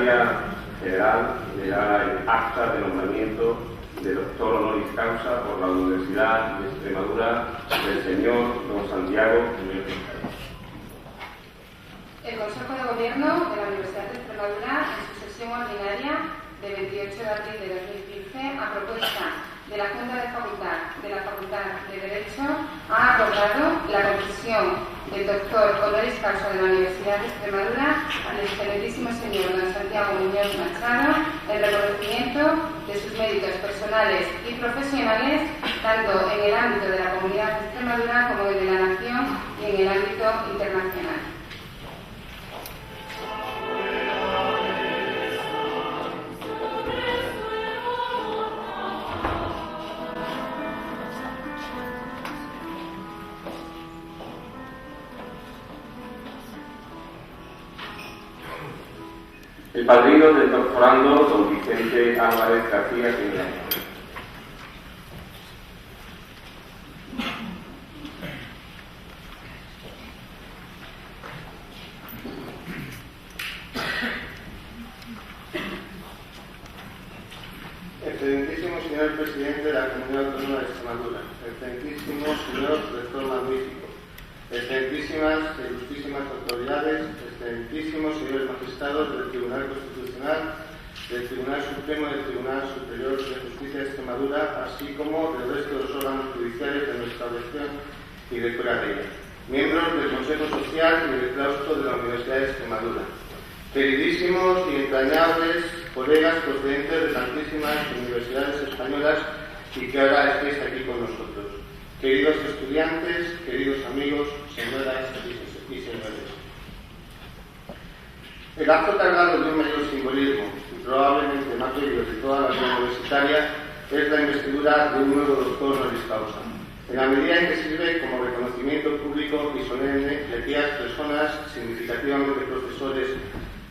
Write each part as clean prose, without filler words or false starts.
Secretaria General leerá el acta de nombramiento de doctor honoris causa por la Universidad de Extremadura del señor don Santiago Muñoz. El Consejo de Gobierno de la Universidad de Extremadura, en su sesión ordinaria de 28 de abril de 2015, a propuesta de la Junta de la Facultad de Derecho, ha acordado la concesión del doctor honoris causa de la Universidad de Extremadura al excelentísimo señor don Santiago Muñoz Machado en reconocimiento de sus méritos personales y profesionales, tanto en el ámbito de la Comunidad de Extremadura como en el de la Nación y en el ámbito internacional. El padrino del doctorando, don Vicente Álvarez García Señor. Excelentísimo señor presidente de la Comunidad Autónoma de Extremadura, excelentísimo señor rector magnífico, excelentísimas e ilustrísimas autoridades, excelentísimos señores magistrados del Tribunal Constitucional, del Tribunal Supremo y del Tribunal Superior de Justicia de Extremadura, así como del resto de los órganos judiciales de nuestra región y de fuera de ella, miembros del Consejo Social y del claustro de la Universidad de Extremadura, queridísimos y entrañables colegas procedentes de tantísimas universidades españolas y que ahora estéis aquí con nosotros, queridos estudiantes, queridos amigos, señoras y señores. El acto cargado de un mayor simbolismo y probablemente más bello de toda la vida universitaria es la investidura de un nuevo doctor honoris causa, en la medida en que sirve como reconocimiento público y solemne de aquellas personas, significativamente profesores,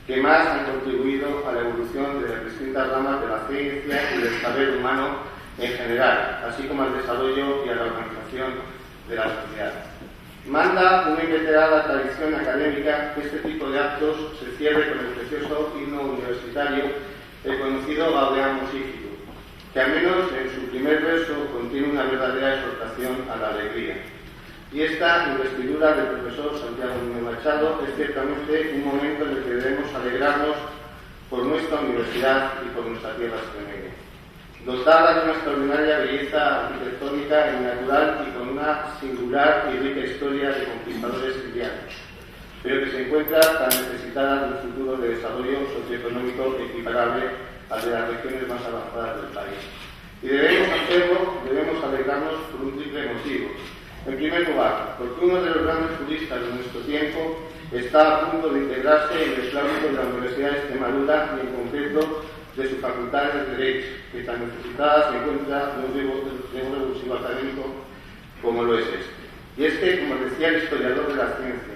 que más han contribuido a la evolución de las distintas ramas de la ciencia y del saber humano en general, así como al desarrollo y a la organización de la sociedad. Manda una inveterada tradición académica que este tipo de actos se cierre con el precioso himno universitario, el conocido Gaudeamus Igitur, que al menos en su primer verso contiene una verdadera exhortación a la alegría. Y esta investidura del profesor Santiago Muñoz Machado es ciertamente un momento en el que debemos alegrarnos por nuestra universidad y por nuestra tierra extremeña, dotada de una extraordinaria belleza arquitectónica y natural y con una singular y rica historia de conquistadores indianos, pero que se encuentra tan necesitada de un futuro de desarrollo socioeconómico equiparable al de las regiones más avanzadas del país. Y debemos alegrarnos por un triple motivo. En primer lugar, porque uno de los grandes juristas de nuestro tiempo está a punto de integrarse en el claustro de la Universidad de Extremadura y en concreto de sus facultades de Derecho, que tan necesitada se encuentra de un revulsivo académico como lo es este. Y es que, como decía el historiador de la ciencia,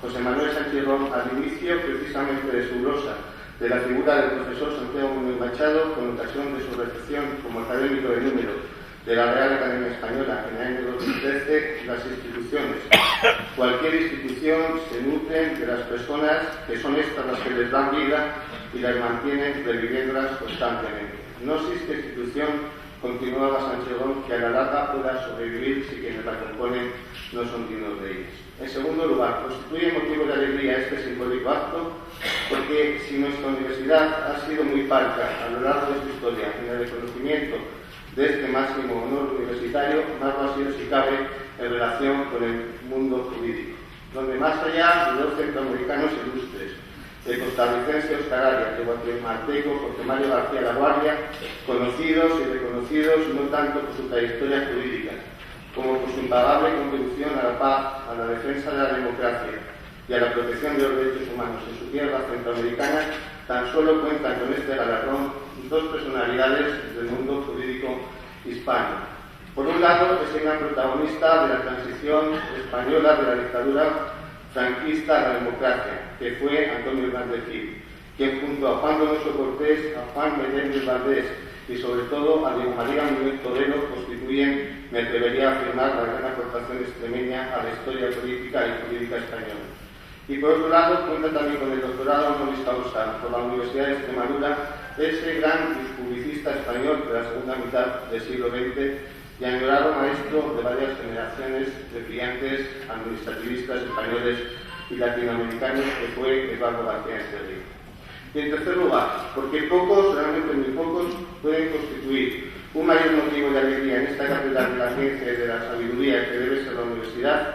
José Manuel Sánchez Rom, al inicio precisamente de su glosa de la figura del profesor Santiago Muñoz Machado, con ocasión de su recepción como académico de número de la Real Academia Española en el año 2013, las instituciones, cualquier institución, se nutren de las personas que son estas las que les dan vida y las mantienen reviviéndolas constantemente. No existe institución, continuaba Sánchez Rom, que a la larga pueda sobrevivir si quienes la componen no son dignos de ellas. En segundo lugar, constituye motivo de alegría este simbólico acto porque si nuestra universidad ha sido muy parca a lo largo de su historia en el reconocimiento de este máximo honor universitario, más va a ser si cabe en relación con el mundo jurídico, donde más allá de dos centroamericanos ilustres, de costarricense Oscar Arias, de guatemalteco José Mario García Laguardia, conocidos y reconocidos no tanto por su trayectoria jurídica, como por su impagable contribución a la paz, a la defensa de la democracia y a la protección de los derechos humanos en su tierra centroamericana, tan solo cuentan con este galardón dos personalidades del mundo jurídico hispano. Por un lado, es el gran protagonista de la transición española de la dictadura franquista a la democracia, que fue Antonio Hernández Gil, quien junto a Juan Donoso Cortés, a Juan Menéndez Valdés y sobre todo a Diego María Muñoz Toledo constituyen, me atrevería a afirmar, la gran aportación extremeña a la historia política y jurídica española. Y por otro lado, cuenta también con el doctorado honoris causa por la Universidad de Extremadura, ese gran publicista español de la segunda mitad del siglo XX y añorado maestro de varias generaciones de brillantes administrativistas españoles y latinoamericanos que fue Eduardo García Serrín. Y en tercer lugar, porque pocos, realmente muy pocos, pueden constituir un mayor motivo de alegría en esta catedral de la ciencia y de la sabiduría que debe ser la universidad,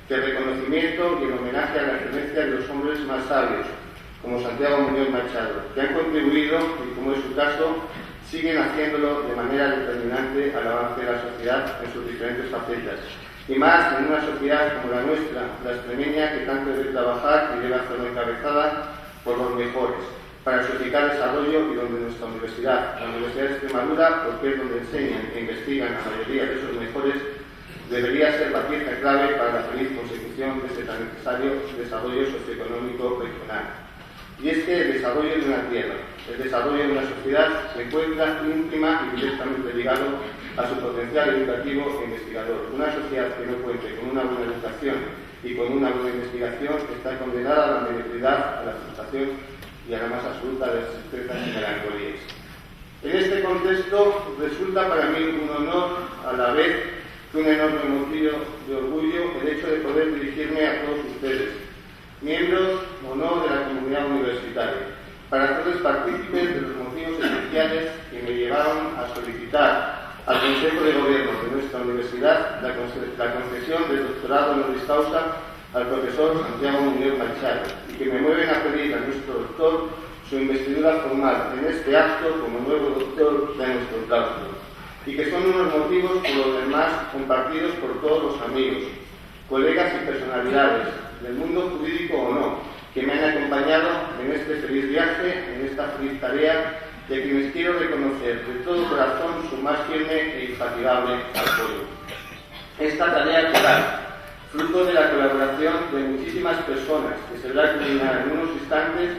que el reconocimiento y el homenaje a la excelencia de los hombres más sabios, como Santiago Muñoz Machado, que han contribuido, y como es su caso, siguen haciéndolo de manera determinante al avance de la sociedad en sus diferentes facetas. Y más en una sociedad como la nuestra, la extremeña, que tanto debe trabajar y debe hacerlo encabezada por los mejores, para su eficaz desarrollo y donde nuestra universidad, la Universidad de Extremadura, porque es donde enseñan e investigan la mayoría de esos mejores, debería ser la pieza clave para la feliz consecución de este tan necesario desarrollo socioeconómico regional. Y es que el desarrollo de una tierra, el desarrollo de una sociedad se encuentra íntima y directamente ligado a su potencial educativo e investigador. Una sociedad que no cuente con una buena educación y con una buena investigación está condenada a la mediocridad, a la frustración y a la más absoluta de las tristezas y melancolías. En este contexto resulta para mí un honor, a la vez que un enorme motivo de orgullo, el hecho de poder dirigirme a todos ustedes, miembros o no de la comunidad universitaria, para hacerles partícipes de los motivos esenciales que me llevaron a solicitar al Consejo de Gobierno de nuestra universidad la concesión del doctorado honoris causa al profesor Santiago Muñoz Machado, y que me mueven a pedir a nuestro doctor su investidura formal en este acto como nuevo doctor de nuestro claustro, y que son unos motivos por lo demás compartidos por todos los amigos, colegas y personalidades, del mundo jurídico o no, que me han acompañado en este feliz viaje, en esta feliz tarea, y a quienes quiero reconocer de todo corazón su más firme e infatigable apoyo. Esta tarea coral, fruto de la colaboración de muchísimas personas, que se verá culminar en unos instantes,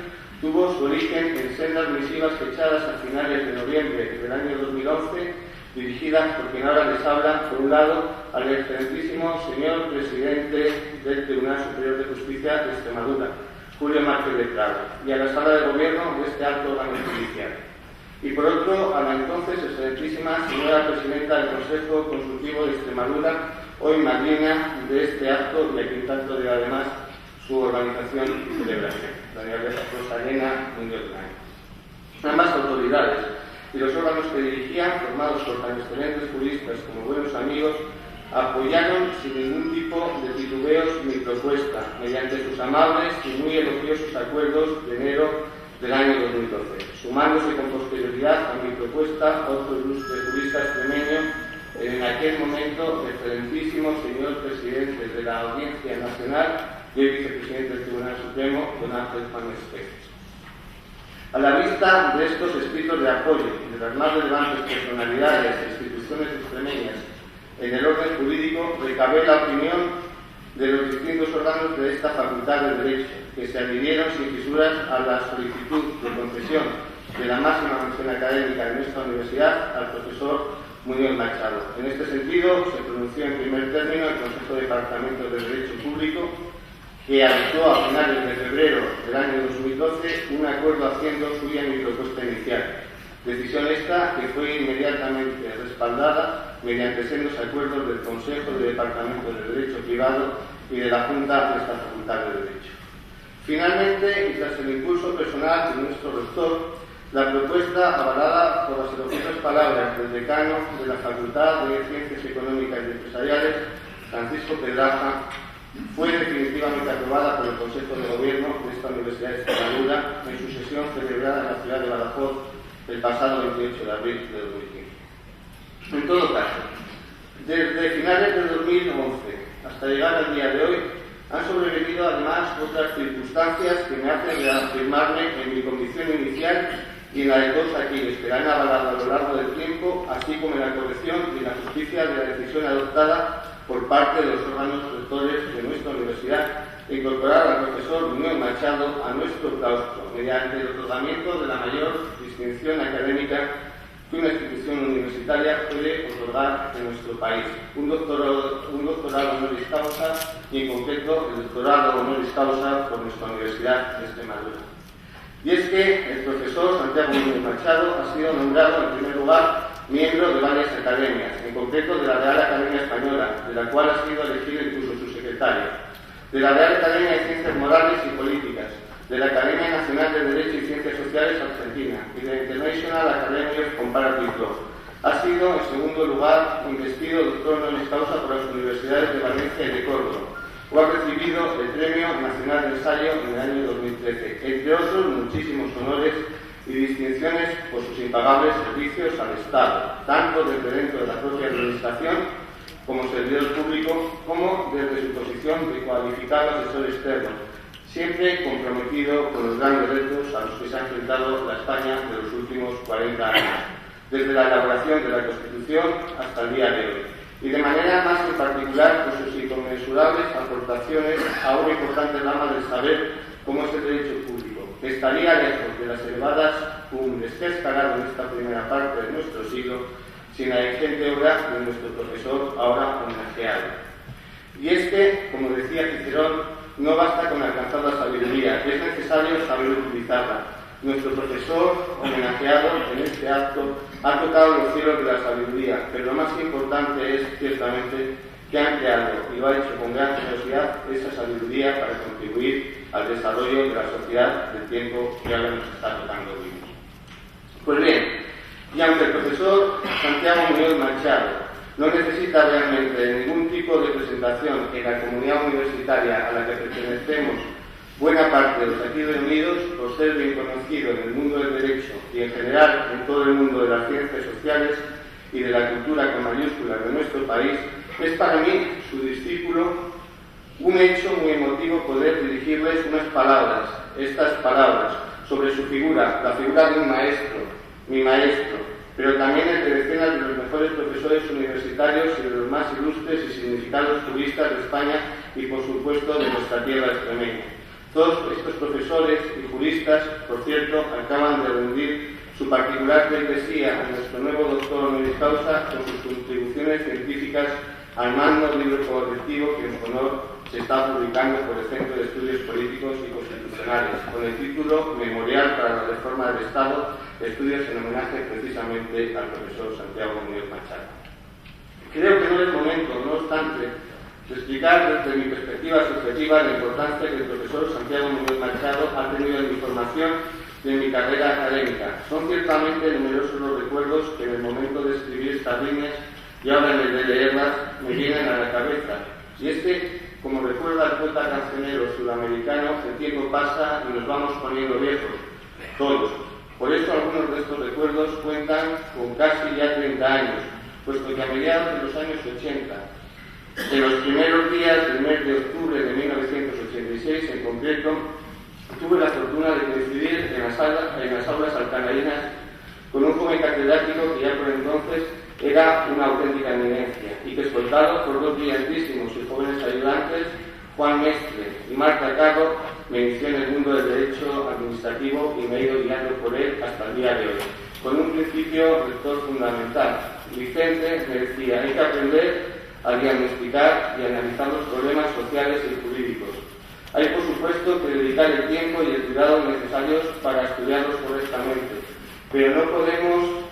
tuvo su origen en sendas misivas fechadas a finales de noviembre del año 2011, dirigidas por quien ahora les habla, por un lado, al excelentísimo señor presidente del Tribunal Superior de Justicia de Extremadura, Julio Márquez de Prado, y a la sala de gobierno de este alto órgano judicial. Y por otro, a la entonces excelentísima señora presidenta del Consejo Consultivo de Extremadura, hoy madrina de este acto y a quien tanto debe además su organización y celebración, doña Rosalena Muñoz Blanco. Ambas autoridades y los órganos que dirigían, formados por tan excelentes juristas como buenos amigos, apoyaron sin ningún tipo de titubeos mi propuesta, mediante sus amables y muy elogiosos acuerdos de enero del año 2012, sumándose con posterioridad a mi propuesta otro ilustre jurista extremeño, en aquel momento excelentísimo señor presidente de la Audiencia Nacional y el vicepresidente del Tribunal Supremo, don Ángel Juan Espejo. A la vista de estos escritos de apoyo de las más relevantes personalidades e instituciones extremeñas en el orden jurídico, recabé la opinión de los distintos órganos de esta Facultad de Derecho, que se adhirieron sin fisuras a la solicitud de concesión de la máxima mención académica de nuestra universidad al profesor Muñoz Machado. En este sentido, se pronunció en primer término el Consejo Departamento de Derecho Público, que adoptó a finales de febrero del año 2012 un acuerdo haciendo suya mi propuesta inicial. Decisión esta que fue inmediatamente respaldada mediante sendos acuerdos del Consejo de Departamento de Derecho Privado y de la Junta de esta Facultad de Derecho. Finalmente, y tras el impulso personal de nuestro rector, la propuesta, avalada por las elocuentes palabras del decano de la Facultad de Ciencias Económicas y Empresariales, Francisco Pedraja, fue definitivamente aprobada por el Consejo de Gobierno de esta Universidad de Extremadura en su sesión celebrada en la ciudad de Badajoz el pasado 28 de abril de 2015. En todo caso, desde finales de 2011 hasta llegar al día de hoy, han sobrevenido además otras circunstancias que me hacen reafirmarme en mi convicción inicial y en la de todos aquellos que la han avalado a lo largo del tiempo, así como en la corrección y la justicia de la decisión adoptada por parte de los órganos rectores de nuestra universidad de incorporar al profesor Muñoz Machado a nuestro claustro mediante el otorgamiento de la mayor distinción académica que una institución universitaria puede otorgar en nuestro país. Un doctorado honoris causa y, en concreto, el doctorado honoris causa por nuestra Universidad de Extremadura. Y es que el profesor Santiago Muñoz Machado ha sido nombrado, en primer lugar, miembro de varias academias, en concreto de la Real Academia Española, de la cual ha sido elegido incluso su secretario, de la Real Academia de Ciencias Morales y Políticas, de la Academia Nacional de Derecho y Ciencias Sociales Argentina y de la International Academy of Comparative Law. Ha sido, en segundo lugar, investido doctor honoris causa por las universidades de Valencia y de Córdoba, o ha recibido el Premio Nacional de Ensayo en el año 2013, entre otros muchísimos honores y distinciones por sus impagables servicios al Estado, tanto desde dentro de la propia administración como servidor público, como desde su posición de cualificado asesor externo, siempre comprometido con los grandes retos a los que se ha enfrentado la España de los últimos 40 años, desde la elaboración de la Constitución hasta el día de hoy, y de manera más en particular por sus inconmensurables aportaciones a una importante rama del saber como es el derecho público, que estaría lejos de las elevadas cumbres que ha escalado en esta primera parte de nuestro siglo sin la excelente obra de nuestro profesor ahora homenajeado. Y es que, como decía Cicerón, no basta con alcanzar la sabiduría, es necesario saber utilizarla. Nuestro profesor homenajeado en este acto ha tocado los cielos de la sabiduría, pero lo más importante es, ciertamente, que ha empleado y lo ha hecho con gran generosidad esa sabiduría para contribuir al desarrollo de la sociedad del tiempo que ahora nos está tocando vivir. Pues bien, y aunque el profesor Santiago Muñoz Machado no necesita realmente ningún tipo de presentación en la comunidad universitaria a la que pertenecemos buena parte de los aquí reunidos, por ser bien conocido en el mundo del derecho y en general en todo el mundo de las ciencias sociales y de la cultura con mayúsculas de nuestro país, es para mí, su discípulo, un hecho muy emotivo poder dirigirles unas palabras, estas palabras, sobre su figura, la figura de un maestro, mi maestro, pero también el de decenas de los mejores profesores universitarios y de los más ilustres y significados juristas de España y, por supuesto, de nuestra tierra extremeña. Todos estos profesores y juristas, por cierto, acaban de rendir su particular pleitesía a nuestro nuevo doctor honoris causa con sus contribuciones científicas al magno libro colectivo que en su honor se está publicando por el Centro de Estudios Políticos y Constitucionales, con el título Memorial para la Reforma del Estado, estudios en homenaje precisamente al profesor Santiago Muñoz Machado. Creo que no es momento, no obstante, de explicar desde mi perspectiva subjetiva la importancia que el profesor Santiago Muñoz Machado ha tenido en mi formación y en mi carrera académica. Son ciertamente numerosos los recuerdos que en el momento de escribir estas líneas y ahora en el de leerlas me vienen a la cabeza. Y es que, como recuerda el poeta cancionero sudamericano, el tiempo pasa y nos vamos poniendo viejos, todos. Por eso algunos de estos recuerdos cuentan con casi ya 30 años, puesto que a mediados de los años 80, en los primeros días del mes de octubre de 1986 en concreto, tuve la fortuna de coincidir en las aulas alcanarinas con un joven catedrático que ya por entonces era una auténtica eminencia y que, escoltado por dos brillantísimos y jóvenes ayudantes, Juan Mestre y Marta Carro, me inicié en el mundo del derecho administrativo y me he ido guiando por él hasta el día de hoy, con un principio rector fundamental. Vicente me decía, hay que aprender a diagnosticar y analizar los problemas sociales y jurídicos. Hay, por supuesto, que dedicar el tiempo y el cuidado necesarios para estudiarlos correctamente, pero no podemos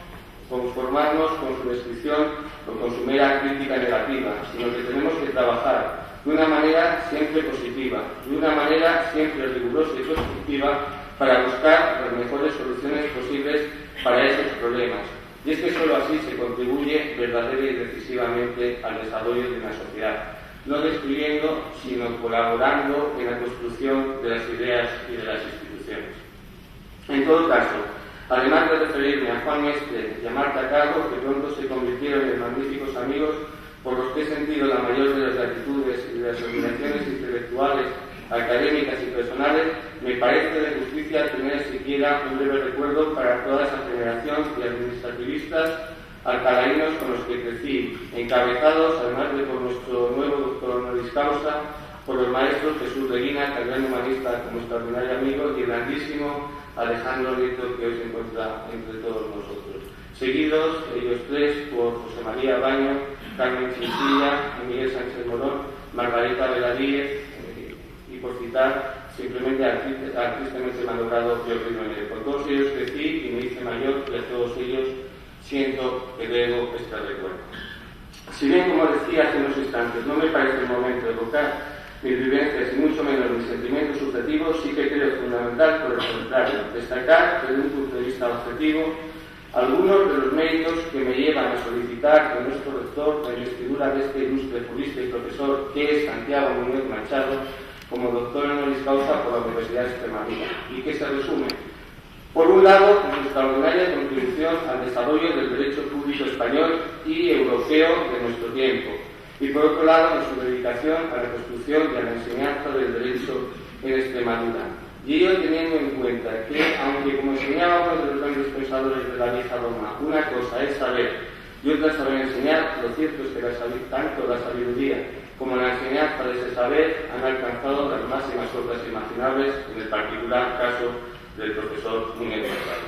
conformarnos con su descripción o con su mera crítica negativa, sino que tenemos que trabajar de una manera siempre positiva, de una manera siempre rigurosa y constructiva para buscar las mejores soluciones posibles para esos problemas. Y es que sólo así se contribuye verdadera y decisivamente al desarrollo de una sociedad, no destruyendo, sino colaborando en la construcción de las ideas y de las instituciones. En todo caso, además de referirme a Juan Mestre y a Marta Carro, que pronto se convirtieron en magníficos amigos por los que he sentido la mayor de las gratitudes y de las admiraciones intelectuales, académicas y personales, me parece de justicia tener siquiera un breve recuerdo para toda esa generación de administrativistas alcalainos con los que crecí, encabezados, además de por nuestro nuevo doctor honoris causa, por los maestros Jesús Reguina, el gran humanista como extraordinario amigo, y el grandísimo Alejandro Nieto, que hoy se encuentra entre todos nosotros. seguidos ellos tres por José María Baño, Carmen Chinchilla, Miguel Sánchez Morón, Margarita Veladíez y por citar simplemente al tristemente malogrado Jordi Núñez. Con todos ellos crecí y me hice mayor y a todos ellos siento que debo este recuerdo. Si bien, como decía hace unos instantes, no me parece el momento de evocar mis vivencias y mucho menos mis sentimientos subjetivos, sí que creo fundamental, por el contrario, destacar desde un punto de vista objetivo algunos de los méritos que me llevan a solicitar que nuestro rector, la investidura de este ilustre jurista y profesor, que es Santiago Muñoz Machado, como doctor honoris causa por la Universidad de Extremadura, y que se resume, por un lado, en su extraordinaria contribución al desarrollo del derecho público español y europeo de nuestro tiempo, y por otro lado, en su dedicación a la construcción y a la enseñanza del derecho en Extremadura. Y ello teniendo en cuenta que, aunque como enseñaba uno de los grandes pensadores de la vieja Roma, una cosa es saber y otra es saber enseñar, lo cierto es que tanto la sabiduría como la enseñanza de ese saber han alcanzado las máximas obras imaginables, en el particular caso del profesor Muñoz Machado.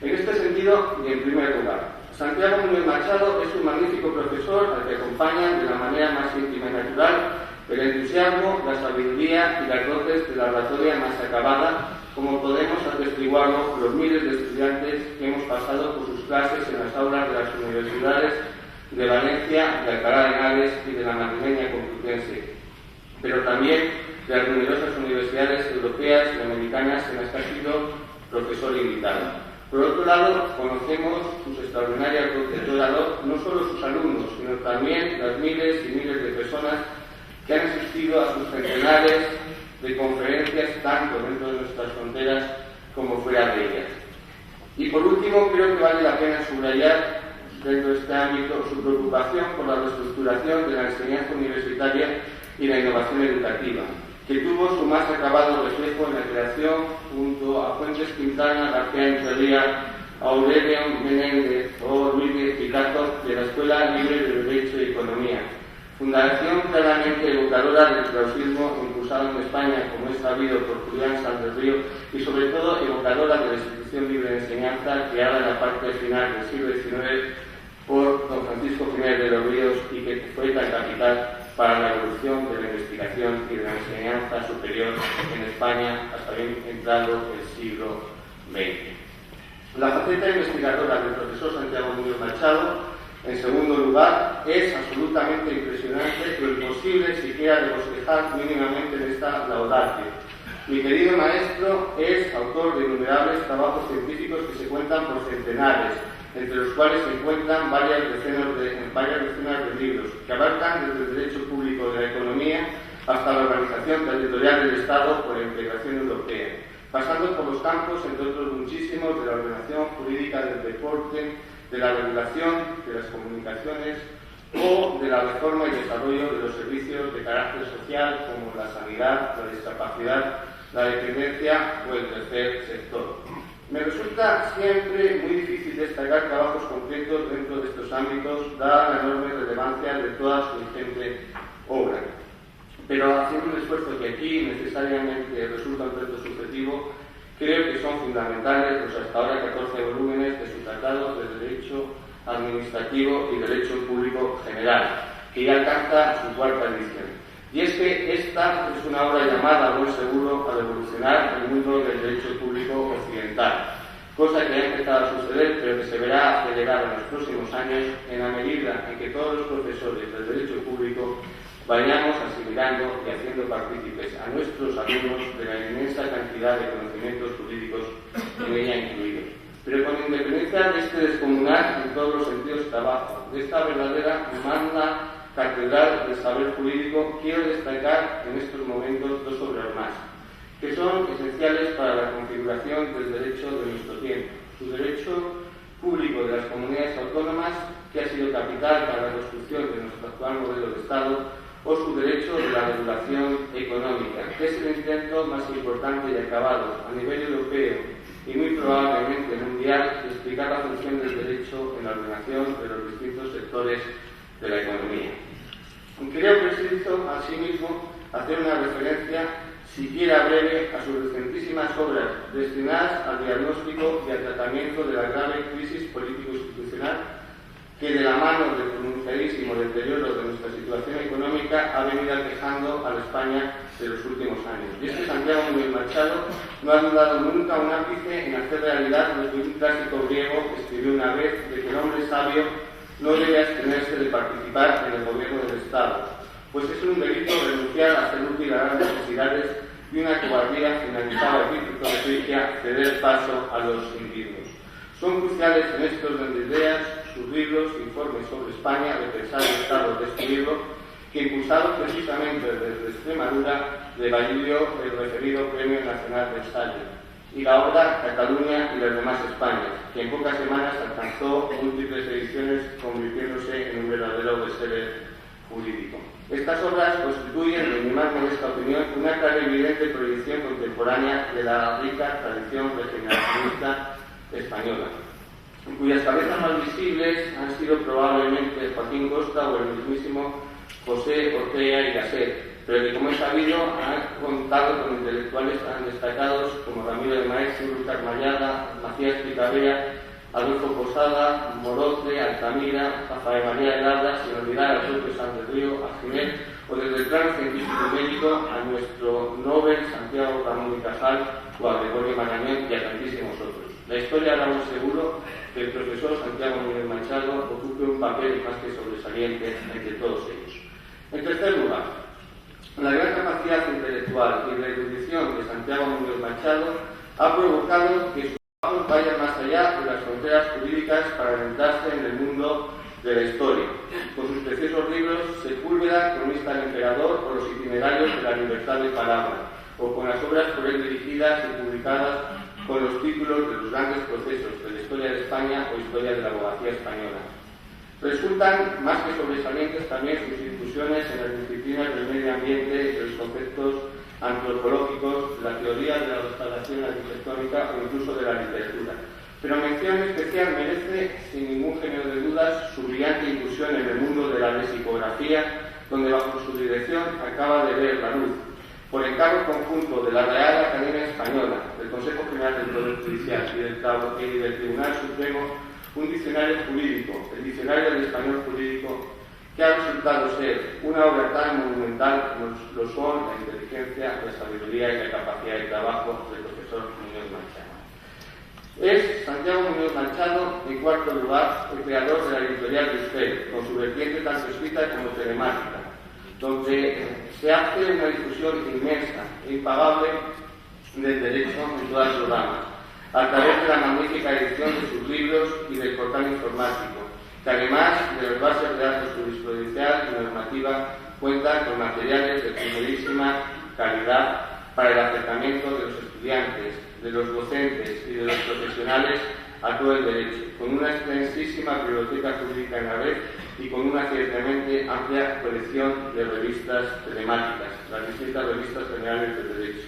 En este sentido, y en primer lugar, Santiago Muñoz Machado es un magnífico profesor al que acompañan de la manera más íntima y natural el entusiasmo, la sabiduría y las dotes de la oratoria más acabada, como podemos atestiguarlo los miles de estudiantes que hemos pasado por sus clases en las aulas de las universidades de Valencia, de Alcalá de Henares y de la madrileña Complutense, pero también de las numerosas universidades europeas y americanas en las que ha sido profesor invitado. Por otro lado, conocemos sus extraordinarias dotes de orador, no solo sus alumnos, sino también las miles y miles de personas que han asistido a sus centenares de conferencias, tanto dentro de nuestras fronteras como fuera de ellas. Y por último, creo que vale la pena subrayar dentro de este ámbito su preocupación por la reestructuración de la enseñanza universitaria y la innovación educativa, que tuvo su más acabado reflejo en la creación, junto a Fuentes Quintana, García Echeverría, Aurelio Menéndez o Luis Picato, de la Escuela Libre de Derecho y Economía, fundación claramente evocadora del clausismo impulsado en España, como es sabido por Julián Sanz del Río, y sobre todo evocadora de la institución libre de enseñanza creada en la parte final del siglo XIX por don Francisco I de los Ríos y que fue tan capital para la evolución de la investigación y de la enseñanza superior en España hasta bien entrado el siglo XX. La faceta investigadora del profesor Santiago Muñoz Machado, en segundo lugar, es absolutamente impresionante lo imposible siquiera de bosquejar mínimamente en esta laudatio. Mi querido maestro es autor de innumerables trabajos científicos que se cuentan por centenares, entre los cuales se encuentran varias decenas de libros, que abarcan desde el derecho público de la economía hasta la organización territorial del Estado por la integración europea, pasando por los campos, entre otros muchísimos, de la ordenación jurídica del deporte, de la regulación de las comunicaciones o de la reforma y desarrollo de los servicios de carácter social como la sanidad, la discapacidad, la dependencia o el tercer sector. Me resulta siempre muy difícil destacar trabajos concretos dentro de estos ámbitos, dada la enorme relevancia de toda su vigente obra. Pero haciendo un esfuerzo que aquí necesariamente resulta un reto subjetivo, creo que son fundamentales los hasta ahora 14 volúmenes de su tratado de Derecho Administrativo y Derecho Público General, que ya alcanza su cuarta edición. Y es que esta es una obra llamada, a buen seguro, a revolucionar el mundo del derecho público occidental, cosa que ha empezado a suceder, pero que se verá acelerada en los próximos años en la medida en que todos los profesores del derecho público vayamos asimilando y haciendo partícipes a nuestros alumnos de la inmensa cantidad de conocimientos jurídicos en ella incluidos. Pero con independencia de este descomunal, en todos los sentidos, trabajo, de esta verdadera magna catedral del saber jurídico, quiero destacar en estos momentos dos obras más, que son esenciales para la configuración del derecho de nuestro tiempo. Su derecho público de las comunidades autónomas, que ha sido capital para la construcción de nuestro actual modelo de Estado, o su derecho de la regulación económica, que es el intento más importante y acabado a nivel europeo y muy probablemente mundial de explicar la función del derecho en la ordenación de los distintos sectores de la economía. Creo preciso, asimismo, hacer una referencia siquiera breve, a sus recentísimas obras destinadas al diagnóstico y al tratamiento de la grave crisis político-institucional que, de la mano del pronunciadísimo deterioro de nuestra situación económica, ha venido aquejando a la España de los últimos años. Y es que Santiago Muñoz Machado no ha dudado nunca un ápice en hacer realidad lo que un clásico griego escribió una vez, de que el hombre sabio no debe abstenerse de participar en el gobierno del Estado, pues es un delito renunciar a hacer útil a las necesidades y una cobardía, finalizaba el crítico de Frigia, ceder paso a los indignos. Son cruciales en este orden de ideas sus libros, informes sobre España, de pensar el Estado, de escribirlo, que impulsado precisamente desde Extremadura le valió el referido Premio Nacional de Ensayo, y la obra Cataluña y las demás Españas, que en pocas semanas alcanzó múltiples ediciones, convirtiéndose en un verdadero bestseller jurídico. Estas obras constituyen, en mi más modesta opinión, una clara y evidente proyección contemporánea de la rica tradición regeneracionista española, cuyas cabezas más visibles han sido probablemente Joaquín Costa o el mismísimo José Ortega y Gasset, pero que, como es sabido, han contado con intelectuales tan destacados como Ramiro de Maeztu, Lucas Mayada, Macías Picabea, Adolfo Posada, Morote, Altamira, Rafael María de Larda, sin olvidar al propio Sánchez Río, a Ginés, o desde el plano científico médico a nuestro Nobel Santiago Ramón y Cajal o a Gregorio Marañón y a tantísimos otros. La historia hará muy seguro que el profesor Santiago Muñoz Machado ocupe un papel más que sobresaliente entre todos ellos. En tercer lugar, la gran capacidad intelectual y la erudición de Santiago Muñoz Machado ha provocado que sus trabajos vayan más allá de las fronteras jurídicas para adentrarse en el mundo de la historia. Con sus preciosos libros Sepúlveda, Cronista del Emperador o Los itinerarios de la libertad de palabra, o con las obras por él dirigidas y publicadas con los títulos de los grandes procesos de la historia de España o historia de la abogacía española. Resultan más que sobresalientes también sus inclusiones en las disciplinas del medio ambiente y de los conceptos antropológicos, la teoría de la restauración arquitectónica o incluso de la literatura. Pero mención especial merece, sin ningún género de dudas, su brillante inclusión en el mundo de la lexicografía, donde bajo su dirección acaba de ver la luz, por encargo conjunto de la Real Academia Española, del Consejo General del Poder Judicial y del Tribunal Supremo, un diccionario jurídico, el Diccionario del Español Jurídico, que ha resultado ser una obra tan monumental como lo son la inteligencia, la sabiduría y la capacidad de trabajo del profesor Muñoz Machado. Es Santiago Muñoz Machado, en cuarto lugar, el creador de la editorial de Usted, con su vertiente tanto escrita como telemática, donde se hace una difusión inmensa e impagable del derecho en todas sus ramas, a través de la magnífica edición de sus libros y del portal informático, que además de las bases de datos jurisprudencial y normativa, cuenta con materiales de primerísima calidad para el acercamiento de los estudiantes, de los docentes y de los profesionales a todo el derecho, con una extensísima biblioteca jurídica en la red y con una ciertamente amplia colección de revistas telemáticas, las distintas revistas generales del derecho.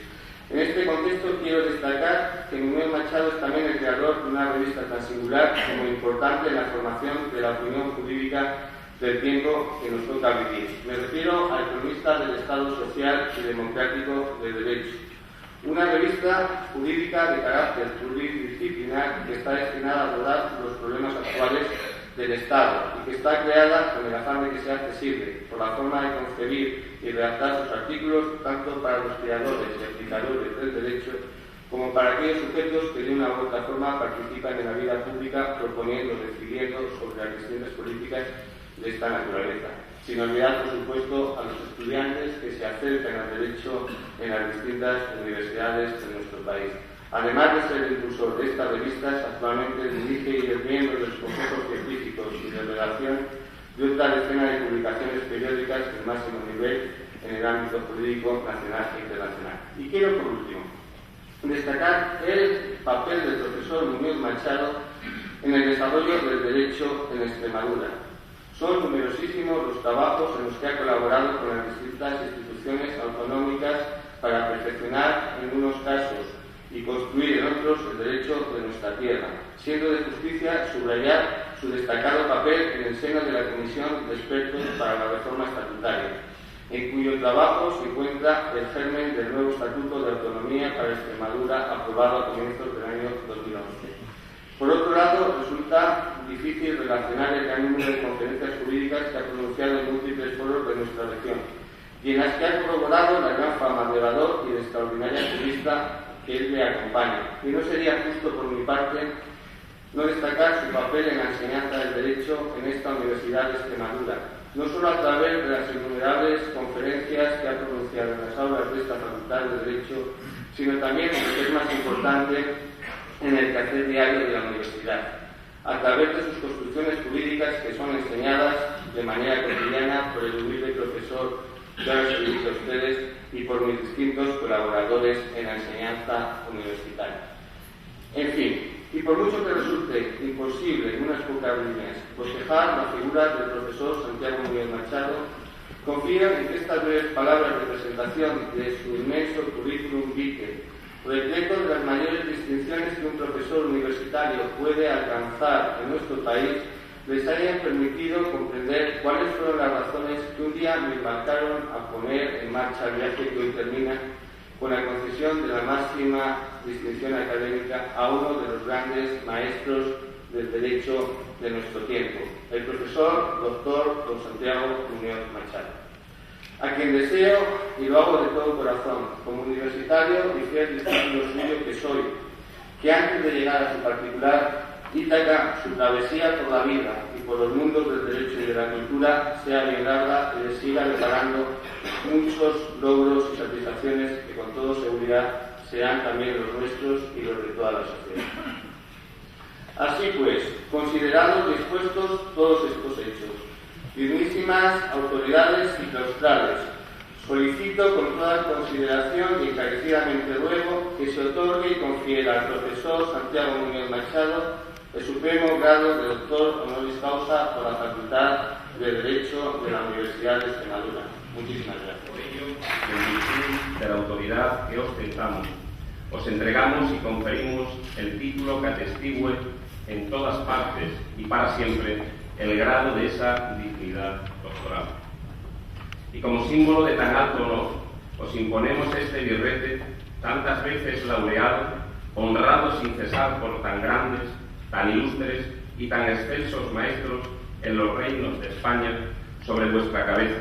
En este contexto quiero destacar que Muñoz Machado es también el creador de una revista tan singular como importante en la formación de la opinión jurídica del tiempo que nos toca vivir. Me refiero al Cronista del Estado Social y Democrático de Derecho, una revista jurídica de carácter pluridisciplinar que está destinada a abordar los problemas actuales del Estado y que está creada con el afán de que sea accesible por la forma de concebir y redactar sus artículos tanto para los creadores y aplicadores del derecho como para aquellos sujetos que de una u otra forma participan en la vida pública proponiendo, decidiendo sobre las distintas políticas de esta naturaleza, sin olvidar, por supuesto, a los estudiantes que se acercan al derecho en las distintas universidades de nuestro país. Además de ser el impulsor de estas revistas, actualmente dirige y es miembro de los consejos científicos y de redacción de otra decena de publicaciones periódicas del máximo nivel en el ámbito jurídico nacional e internacional. Y quiero, por último, destacar el papel del profesor Muñoz Machado en el desarrollo del derecho en Extremadura. Son numerosísimos los trabajos en los que ha colaborado con las distintas instituciones autonómicas para perfeccionar en unos casos y construir en otros el derecho de nuestra tierra, siendo de justicia subrayar su destacado papel en el seno de la Comisión de Expertos para la Reforma Estatutaria. en cuyo trabajo se encuentra el germen del nuevo Estatuto de Autonomía para Extremadura, aprobado a comienzos del año 2011. Por otro lado, resulta difícil relacionar el gran número de conferencias jurídicas que ha pronunciado en múltiples foros de nuestra región, y en las que ha corroborado la gran fama de orador y de extraordinaria jurista que él le acompaña. Y no sería justo por mi parte no destacar su papel en la enseñanza del derecho en esta Universidad de Extremadura, no solo a través de las innumerables conferencias que ha pronunciado en las aulas de esta Facultad de Derecho, sino también, lo que es más importante, en el quehacer diario de la universidad, a través de sus construcciones jurídicas que son enseñadas de manera cotidiana por el humilde profesor que ahora se dirige a ustedes y por mis distintos colaboradores en la enseñanza universitaria. En fin, y por mucho que resulte imposible en unas pocas líneas bosquejar la figura del profesor Santiago Muñoz Machado, confío en que estas breves palabras de presentación de su inmenso currículum vitae, repleto de las mayores distinciones que un profesor universitario puede alcanzar en nuestro país, les hayan permitido comprender cuáles fueron las razones que un día me embarcaron a poner en marcha el viaje que hoy termina con la concesión de la máxima distinción académica a uno de los grandes maestros del derecho de nuestro tiempo, el profesor doctor don Santiago Muñoz Machado, a quien deseo, y lo hago de todo corazón, como universitario y fiel discípulo suyo que soy, que antes de llegar a su particular Ítaca, su travesía por la vida y por los mundos del derecho y de la cultura sea bien larga y le siga deparando muchos logros y satisfacciones que con toda seguridad serán también los nuestros y los de toda la sociedad. Así pues, considerados y expuestos todos estos hechos, dignísimas autoridades y claustrales, solicito con toda consideración y encarecidamente ruego que se otorgue y confiera al profesor Santiago Muñoz Machado el supremo grado de doctor honoris causa por la Facultad de Derecho de la Universidad de Extremadura. Muchísimas gracias. Por ello, en virtud de la autoridad que ostentamos, os entregamos y conferimos el título que atestigue en todas partes y para siempre el grado de esa dignidad doctoral. Y como símbolo de tan alto honor, os imponemos este birrete, tantas veces laureado, honrado sin cesar por tan grandes, tan ilustres y tan excelsos maestros en los reinos de España sobre vuestra cabeza,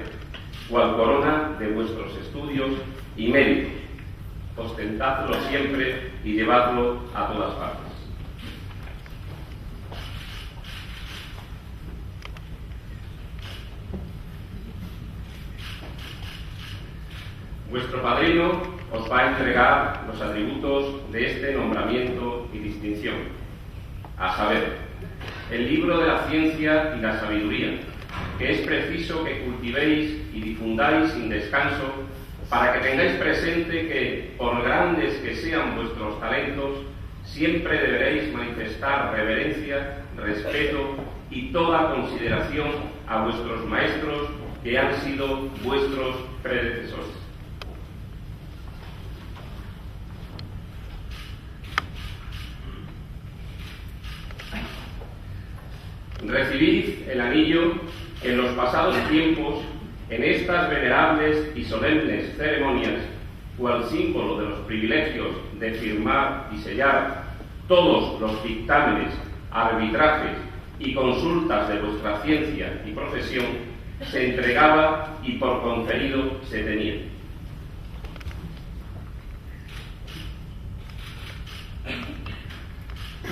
cual corona de vuestros estudios y méritos. Ostentadlo siempre y llevadlo a todas partes. Vuestro padrino os va a entregar los atributos de este nombramiento y distinción, a saber, el libro de la ciencia y la sabiduría, que es preciso que cultivéis y difundáis sin descanso, para que tengáis presente que, por grandes que sean vuestros talentos, siempre deberéis manifestar reverencia, respeto y toda consideración a vuestros maestros que han sido vuestros predecesores. Recibid el anillo que en los pasados tiempos, en estas venerables y solemnes ceremonias, cual símbolo de los privilegios de firmar y sellar todos los dictámenes, arbitrajes y consultas de vuestra ciencia y profesión, se entregaba y por conferido se tenía.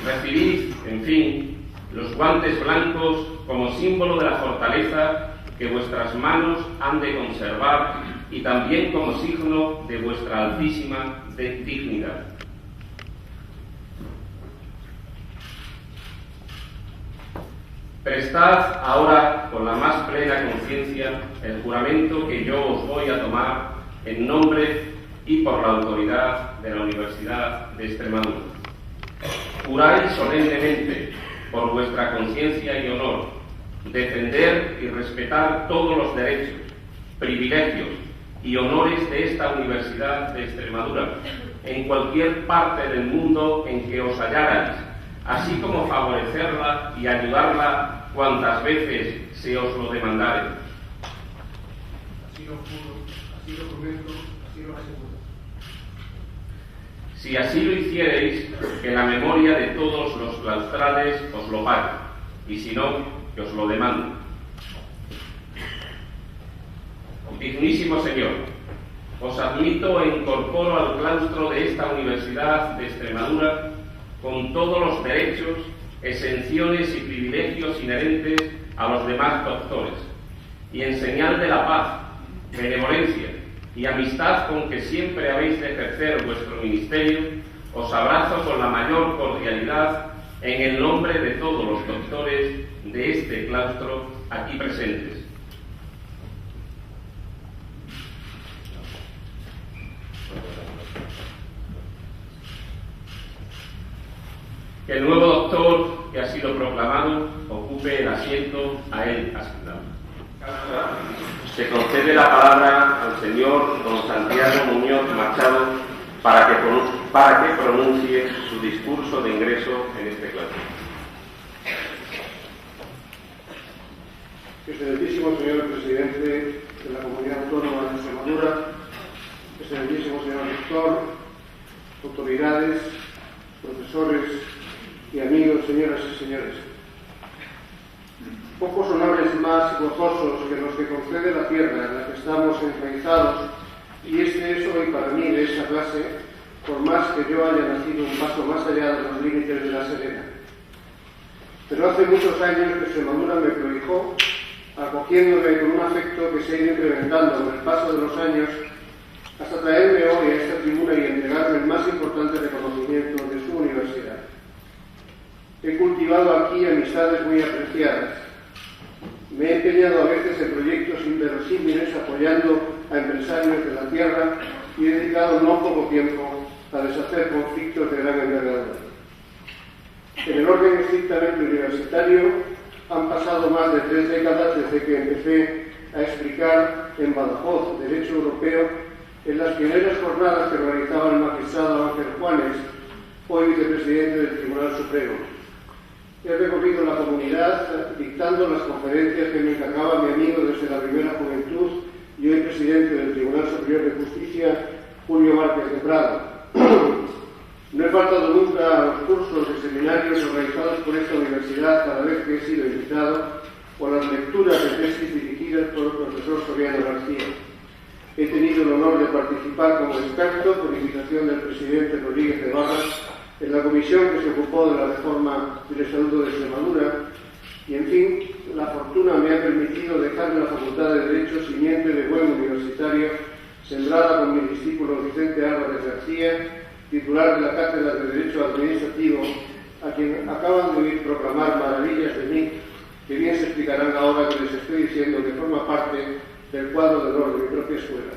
Recibid, en fin, los guantes blancos como símbolo de la fortaleza que vuestras manos han de conservar y también como signo de vuestra altísima dignidad. Prestad ahora con la más plena conciencia el juramento que yo os voy a tomar en nombre y por la autoridad de la Universidad de Extremadura. Juráis solemnemente, por vuestra conciencia y honor, defender y respetar todos los derechos, privilegios y honores de esta Universidad de Extremadura, en cualquier parte del mundo en que os hallarais, así como favorecerla y ayudarla cuantas veces se os lo demandare. así lo juro, así lo prometo, así lo aseguro. Si así lo hiciereis, que la memoria de todos los claustrales os lo pague, y si no, que os lo demande. Dignísimo Señor, os admito e incorporo al claustro de esta Universidad de Extremadura con todos los derechos, exenciones y privilegios inherentes a los demás doctores, y en señal de la paz, benevolencia y amistad con que siempre habéis de ejercer vuestro ministerio, os abrazo con la mayor cordialidad en el nombre de todos los doctores de este claustro aquí presentes. Que el nuevo doctor que ha sido proclamado ocupe el asiento a él asignado. Se concede la palabra al señor don Santiago Muñoz Machado para que pronuncie su discurso de ingreso en este claustro. Excelentísimo señor presidente de la Comunidad Autónoma de Extremadura, excelentísimo señor rector, autoridades, profesores y amigos, señoras y señores. Pocos honores más gozosos que los que concede la tierra en la que estamos enraizados, y este es hoy para mí de esa clase, por más que yo haya nacido un paso más allá de los límites de La Serena. Pero hace muchos años que Extremadura me prohijó, acogiéndome con un afecto que se ha ido incrementando con el paso de los años, hasta traerme hoy a esta tribuna y entregarme el más importante reconocimiento de su universidad. He cultivado aquí amistades muy apreciadas. Me he empeñado a veces en proyectos inverosímiles apoyando a empresarios de la tierra y he dedicado no poco tiempo a deshacer conflictos de gran envergadura. En el orden estrictamente universitario han pasado más de 3 décadas desde que empecé a explicar en Badajoz Derecho Europeo en las primeras jornadas que organizaba el magistrado Ángel Juanes, hoy vicepresidente del Tribunal Supremo. He recorrido la comunidad dictando las conferencias que me encargaba mi amigo desde la primera juventud y hoy presidente del Tribunal Superior de Justicia, Julio Márquez de Prado. No he faltado nunca a los cursos y seminarios organizados por esta universidad cada vez que he sido invitado o a las lecturas de tesis dirigidas por el profesor Soriano García. He tenido el honor de participar como experto por invitación del presidente Rodríguez de Barras en la comisión que se ocupó de la reforma del Estatuto de Extremadura y, en fin, la fortuna me ha permitido dejar en la Facultad de Derecho simiente de buen universitario sembrada con mi discípulo Vicente Álvarez García, titular de la Cátedra de Derecho Administrativo, a quien acaban de oír proclamar maravillas de mí, que bien se explicarán ahora que les estoy diciendo que forma parte del cuadro de honor de mi propia escuela.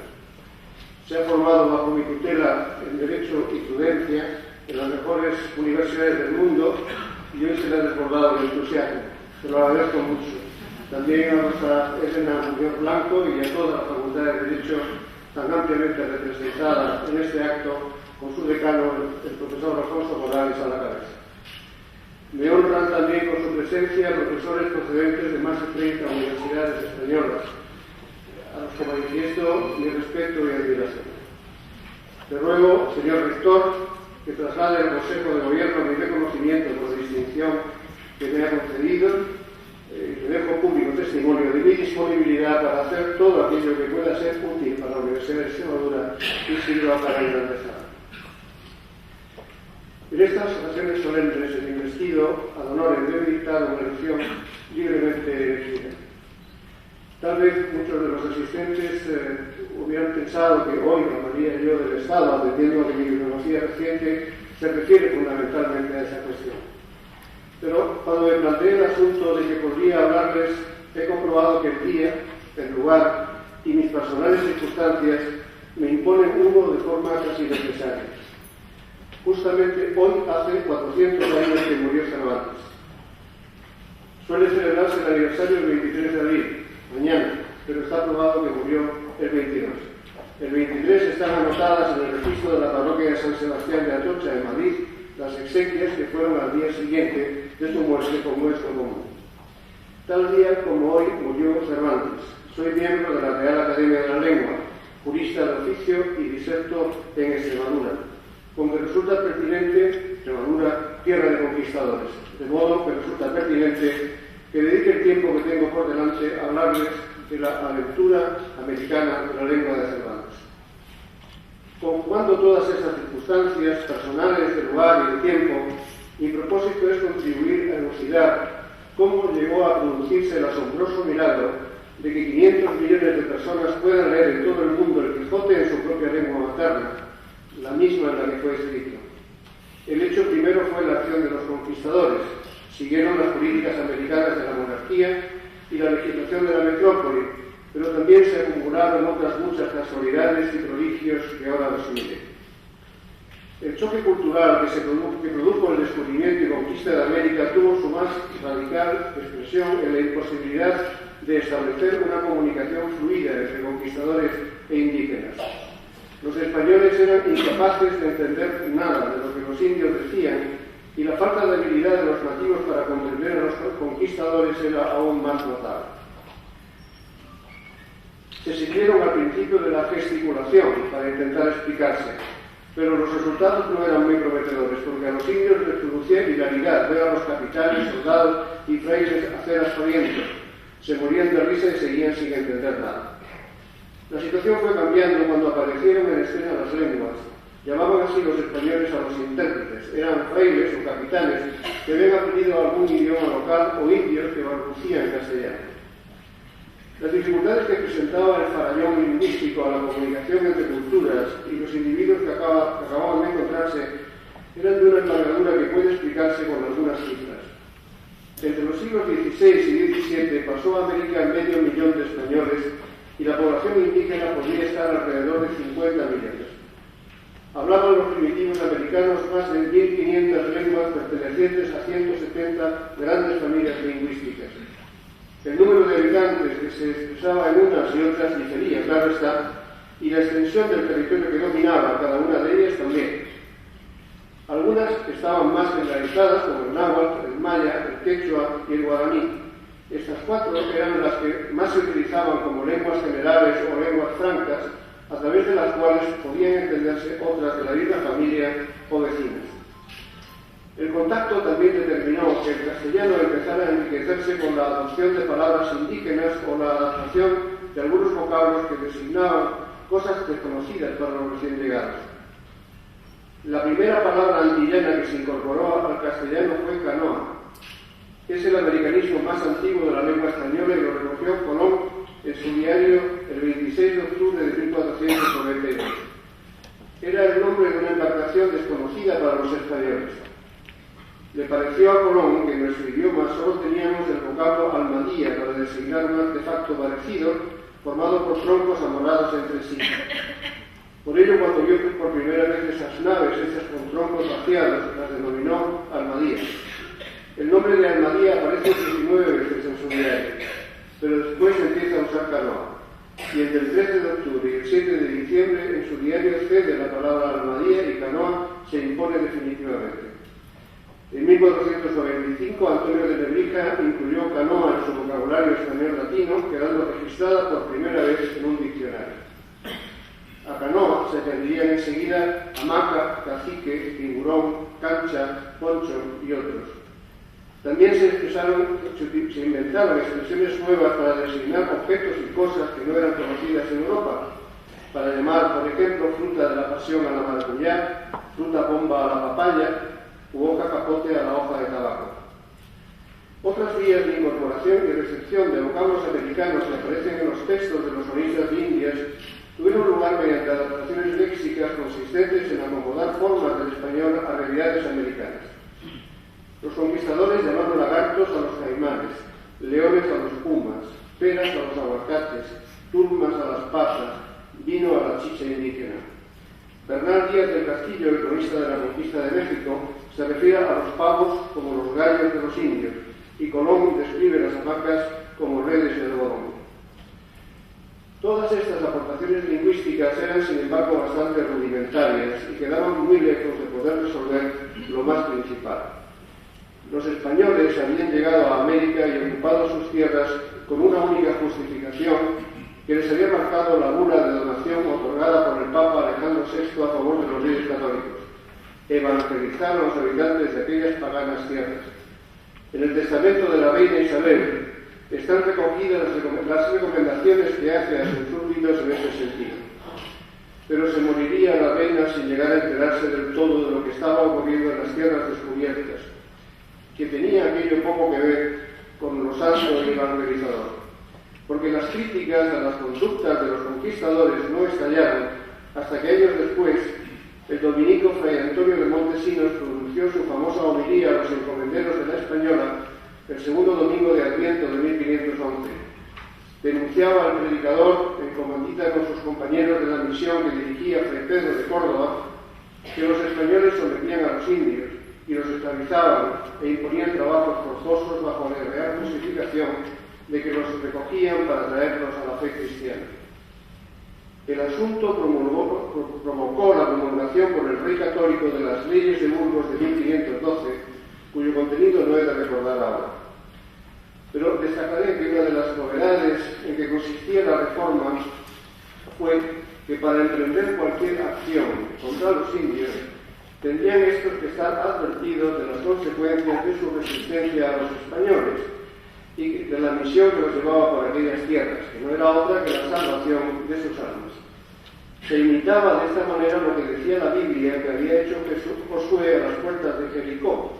Se ha formado bajo mi tutela en Derecho y Prudencia en las mejores universidades del mundo y hoy se le ha desbordado el entusiasmo. Se lo agradezco mucho. También a nuestra Elena Muñoz Blanco y a toda la Facultad de Derecho tan ampliamente representada en este acto con su decano, el profesor Alfonso Morales, a la cabeza. Me honran también con su presencia profesores procedentes de más de 30 universidades españolas, a los que manifiesto mi respeto y admiración. Le ruego, señor rector, que traslade al Consejo de Gobierno mi reconocimiento por distinción que me ha concedido y le dejo público testimonio de mi disponibilidad para hacer todo aquello que pueda ser útil para la Universidad de Extremadura y sirva para engrandecerla. En estas ocasiones solemnes el investido ad honorem debe dictar una elección libremente elegida. Tal vez muchos de los asistentes hubieran pensado que hoy hablaría yo del Estado, atendiendo a que mi bibliografía reciente se refiere fundamentalmente a esa cuestión. Pero cuando me planteé el asunto de que podría hablarles, he comprobado que el día, el lugar y mis personales circunstancias me imponen uno de forma casi necesaria. Justamente hoy hace 400 años que murió Cervantes. Suele celebrarse el aniversario el 23 de abril, mañana, pero está probado que murió el 22. El 23 están anotadas en el registro de la parroquia de San Sebastián de Atocha, en Madrid, las exequias que fueron al día siguiente de su muerte, como es común. Tal día como hoy murió Cervantes. Soy miembro de la Real Academia de la jurista de oficio y diserto en Extremadura, con que resulta pertinente, Extremadura, tierra de conquistadores, de modo que resulta pertinente que dedique el tiempo que tengo por delante a hablarles de la aventura americana de la lengua de Cervantes. Conjugando todas estas circunstancias personales de lugar y de tiempo, mi propósito es contribuir a elucidar cómo llegó a producirse el asombroso milagro de que 500 millones de personas puedan leer en todo el mundo el Quijote en su propia lengua materna, la misma en la que fue escrito. El hecho primero fue la acción de los conquistadores. Siguieron las políticas americanas de la monarquía y la legislación de la metrópoli, pero también se acumularon otras muchas casualidades y prodigios que ahora resumiré. El choque cultural que produjo el descubrimiento y conquista de América tuvo su más radical expresión en la imposibilidad de establecer una comunicación fluida entre conquistadores e indígenas. Los españoles eran incapaces de entender nada de lo que los indios decían y la falta de habilidad de los nativos para comprender a los conquistadores era aún más notable. Se sirvieron al principio de la gesticulación para intentar explicarse, pero los resultados no eran muy prometedores, porque a los indios les producía hilaridad ver a los capitanes, soldados y frailes hacer aspavientos. Se morían de risa y seguían sin entender nada. La situación fue cambiando cuando aparecieron en escena las lenguas. Llamaban así los españoles a los intérpretes. Eran frailes o capitanes que habían aprendido algún idioma local o indios que balbucían castellano. Las dificultades que presentaba el farallón lingüístico a la comunicación entre culturas y los individuos que acababan de encontrarse eran de una envergadura que puede explicarse con algunas cifras. Entre los siglos XVI y XVII pasó a América medio millón de españoles y la población indígena podría estar alrededor de 50 millones. Hablaban los primitivos americanos más de 1.500 lenguas pertenecientes a 170 grandes familias lingüísticas. El número de habitantes que se expresaba en unas y otras difería, claro está, y la extensión del territorio que dominaba cada una de ellas también. Algunas estaban más generalizadas, como el náhuatl, el maya, el quechua y el guaraní. Estas cuatro eran las que más se utilizaban como lenguas generales o lenguas francas, a través de las cuales podían entenderse otras de la misma familia o vecinas. El contacto también determinó que el castellano empezara a enriquecerse con la adopción de palabras indígenas o la adaptación de algunos vocablos que designaban cosas desconocidas para los recién llegados. La primera palabra antillana que se incorporó al castellano fue canoa. Es el americanismo más antiguo de la lengua española y lo recogió Colón en su diario el 26 de octubre de 1492. Era el nombre de una embarcación desconocida para los españoles. Le pareció a Colón que en nuestro idioma solo teníamos el vocablo almadía para designar un artefacto parecido formado por troncos amarrados entre sí. Por ello, cuando vio por primera vez esas naves hechas con troncos vaciados, las denominó almadías. El nombre de almadía aparece 19 veces en su diario, pero después empieza a usar canoa. Y entre el 13 de octubre y el 7 de diciembre en su diario cede la palabra almadía y canoa se impone definitivamente. En 1495 Antonio de Nebrija incluyó canoa en su vocabulario español latino, quedando registrada por primera vez en un diccionario. A canoa se añadirían enseguida hamaca, cacique, tiburón, cancha, poncho y otros. También se inventaron expresiones nuevas para designar objetos y cosas que no eran conocidas en Europa, para llamar, por ejemplo, fruta de la pasión a la maracuyá, fruta bomba a la papaya u hoja capote a la hoja de tabaco. Otras vías de incorporación y recepción de vocablos americanos que aparecen en los textos de los sonistas de Indias tuvieron lugar mediante adaptaciones léxicas consistentes en acomodar formas del español a realidades americanas. Los conquistadores llamaron lagartos a los caimanes, leones a los pumas, peras a los aguacates, turmas a las pasas, vino a la chicha indígena. Bernal Díaz del Castillo, el cronista de la conquista de México, se refiere a los pavos como los gallos de los indios, y Colón describe las hamacas como redes de algodón. Todas estas aportaciones lingüísticas eran, sin embargo, bastante rudimentarias y quedaban muy lejos de poder resolver lo más principal. Los españoles habían llegado a América y ocupado sus tierras con una única justificación, que les había marcado la bula de donación otorgada por el Papa Alejandro VI a favor de los Reyes Católicos: evangelizar a los habitantes de aquellas paganas tierras. En el testamento de la reina Isabel están recogidas las recomendaciones que hace a sus súbditos en ese sentido. Pero se moriría la reina sin llegar a enterarse del todo de lo que estaba ocurriendo en las tierras descubiertas, que tenía aquello poco que ver con lo santo y evangelizador. Porque las críticas a las conductas de los conquistadores no estallaron hasta que años después el dominico Fray Antonio de Montesinos pronunció su famosa homilía a los encomenderos de la Española el segundo domingo de Adviento de 1511. Denunciaba al predicador, en comandita con sus compañeros de la misión que dirigía Fray Pedro de Córdoba, que los españoles sometían a los indios y los esclavizaban e imponían trabajos forzosos bajo la real justificación de que los recogían para traerlos a la fe cristiana. El asunto provocó la promulgación por el rey católico de las leyes de Burgos de 1512, cuyo contenido no he de recordar ahora. Pero destacaré que una de las novedades en que consistía la reforma fue que para emprender cualquier acción contra los indios tendrían estos que estar advertidos de las consecuencias de su resistencia a los españoles y de la misión que los llevaba por aquellas tierras, que no era otra que la salvación de sus almas. Se imitaba de esta manera lo que decía la Biblia que había hecho Josué a las puertas de Jericó.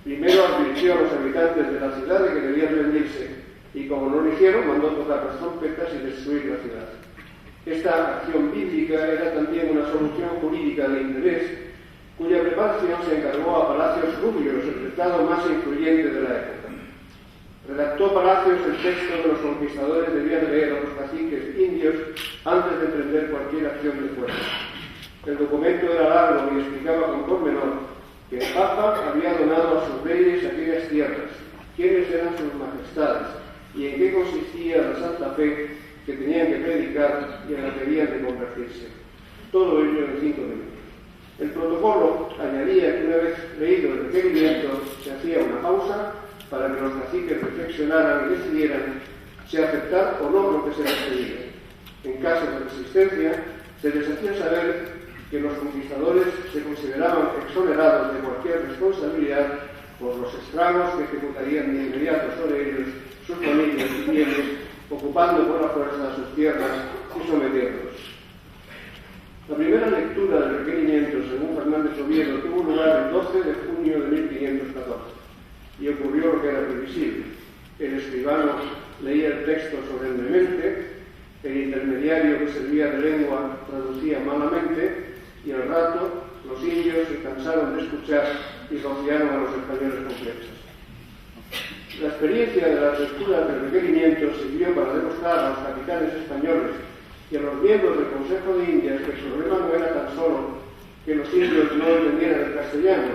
Primero advirtió a los habitantes de la ciudad de que debían rendirse, y como no lo hicieron, mandó tocar las trompetas y destruir la ciudad. Esta acción bíblica era también una solución jurídica de interés, cuya preparación se encargó a Palacios Rubios, el estado más influyente de la época. Redactó Palacios el texto que los conquistadores debían leer a los caciques indios antes de emprender cualquier acción de fuerza. El documento era largo y explicaba con pormenor que el Papa había donado a sus reyes aquellas tierras, quiénes eran sus majestades y en qué consistía la santa fe que tenían que predicar y en la que debían de convertirse. Todo ello en 5 minutos. El protocolo añadía que una vez leído el requerimiento se hacía una pausa para que los caciques reflexionaran y decidieran si aceptar o no lo que se les pedía. En caso de resistencia, se les hacía saber que los conquistadores se consideraban exonerados de cualquier responsabilidad por los estragos que ejecutarían de inmediato sobre ellos, sus familias y bienes, ocupando por la fuerza sus tierras y sometiéndolos. La primera lectura del requerimiento, según Fernández Oviedo, tuvo lugar el 12 de junio de 1514 y ocurrió lo que era previsible. El escribano leía el texto solemnemente, el intermediario que servía de lengua traducía malamente y al rato los indios se cansaron de escuchar y rociaron a los españoles con flechas. La experiencia de las lecturas del requerimiento sirvió para demostrar a los capitanes españoles y a los miembros del Consejo de Indias que el problema no era tan solo que los indios no entendieran el castellano,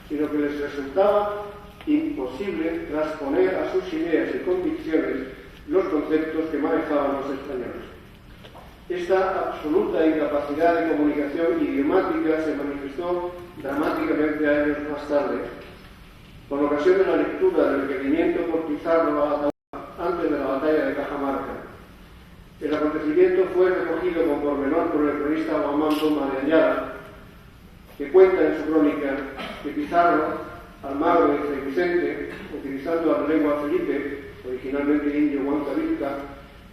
sino que les resultaba imposible transponer a sus ideas y convicciones los conceptos que manejaban los españoles. Esta absoluta incapacidad de comunicación idiomática se manifestó dramáticamente años más tarde, con ocasión de la lectura del requerimiento por Pizarro a Atahualpa antes de la batalla de Cajamarca. El acontecimiento fue recogido con pormenor por el cronista Guamán Toma de Ayala, que cuenta en su crónica que Pizarro, Almagro y Fray Vicente, utilizando la lengua Felipe, originalmente indio Huancavilca,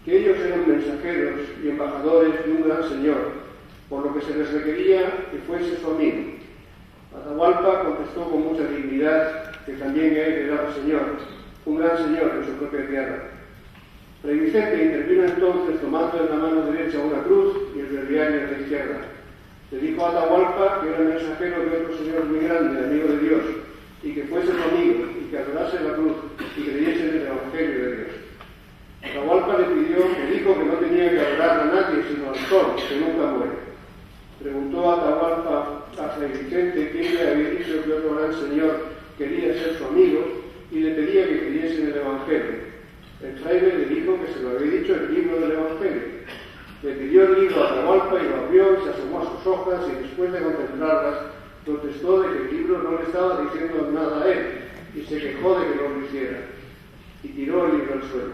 que ellos eran mensajeros y embajadores de un gran señor, por lo que se les requería que fuese su amigo. Atahualpa contestó con mucha dignidad que también él era señor, un gran señor en su propia tierra. Fray Vicente intervino entonces tomando en la mano derecha una cruz y el breviario en la izquierda. Le dijo a Atahualpa que era mensajero de otro señor muy grande, amigo de Dios, y que fuese su amigo y que adorase la cruz y creyese en el Evangelio de Dios. Atahualpa le dijo que no tenía que adorar a nadie sino al sol, que nunca muere. Preguntó a Atahualpa a Fray Vicente quién le había dicho que otro gran señor quería ser su amigo y le pedía que creyese en el Evangelio. El fraile le dijo que se lo había dicho el libro del Evangelio. Le pidió el libro a Atahualpa y lo abrió y se asomó a sus hojas y después de contemplarlas protestó de que el libro no le estaba diciendo nada a él y se quejó de que no lo hiciera y tiró el libro al suelo.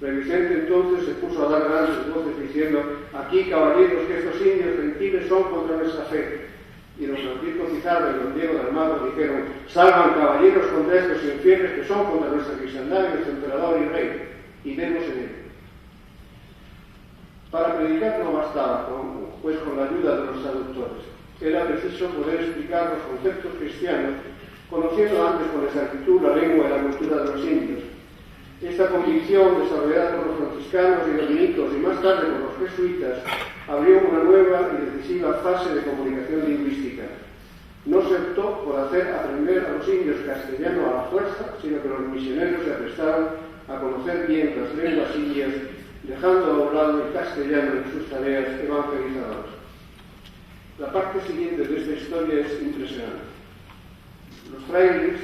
Fray Vicente entonces se puso a dar grandes voces diciendo: aquí, caballeros, que estos indios gentiles son contra nuestra fe. Y don Francisco Pizarro y don Diego de Almagro dijeron: salgan, caballeros, contra estos infieles que son contra nuestra cristiandad y nuestro emperador y rey, y demos en ello. Para predicar no bastaba, pues con la ayuda de los traductores. Era preciso poder explicar los conceptos cristianos, conociendo antes con exactitud la lengua y la cultura de los indios. Esta convicción, desarrollada por los franciscanos y dominicos y más tarde por los jesuitas, abrió una nueva y decisiva fase de comunicación lingüística. No se optó por hacer aprender a los indios castellano a la fuerza, sino que los misioneros se aprestaron a conocer bien las lenguas indias, dejando a un lado el castellano en sus tareas evangelizadoras. La parte siguiente de esta historia es impresionante. Los frailes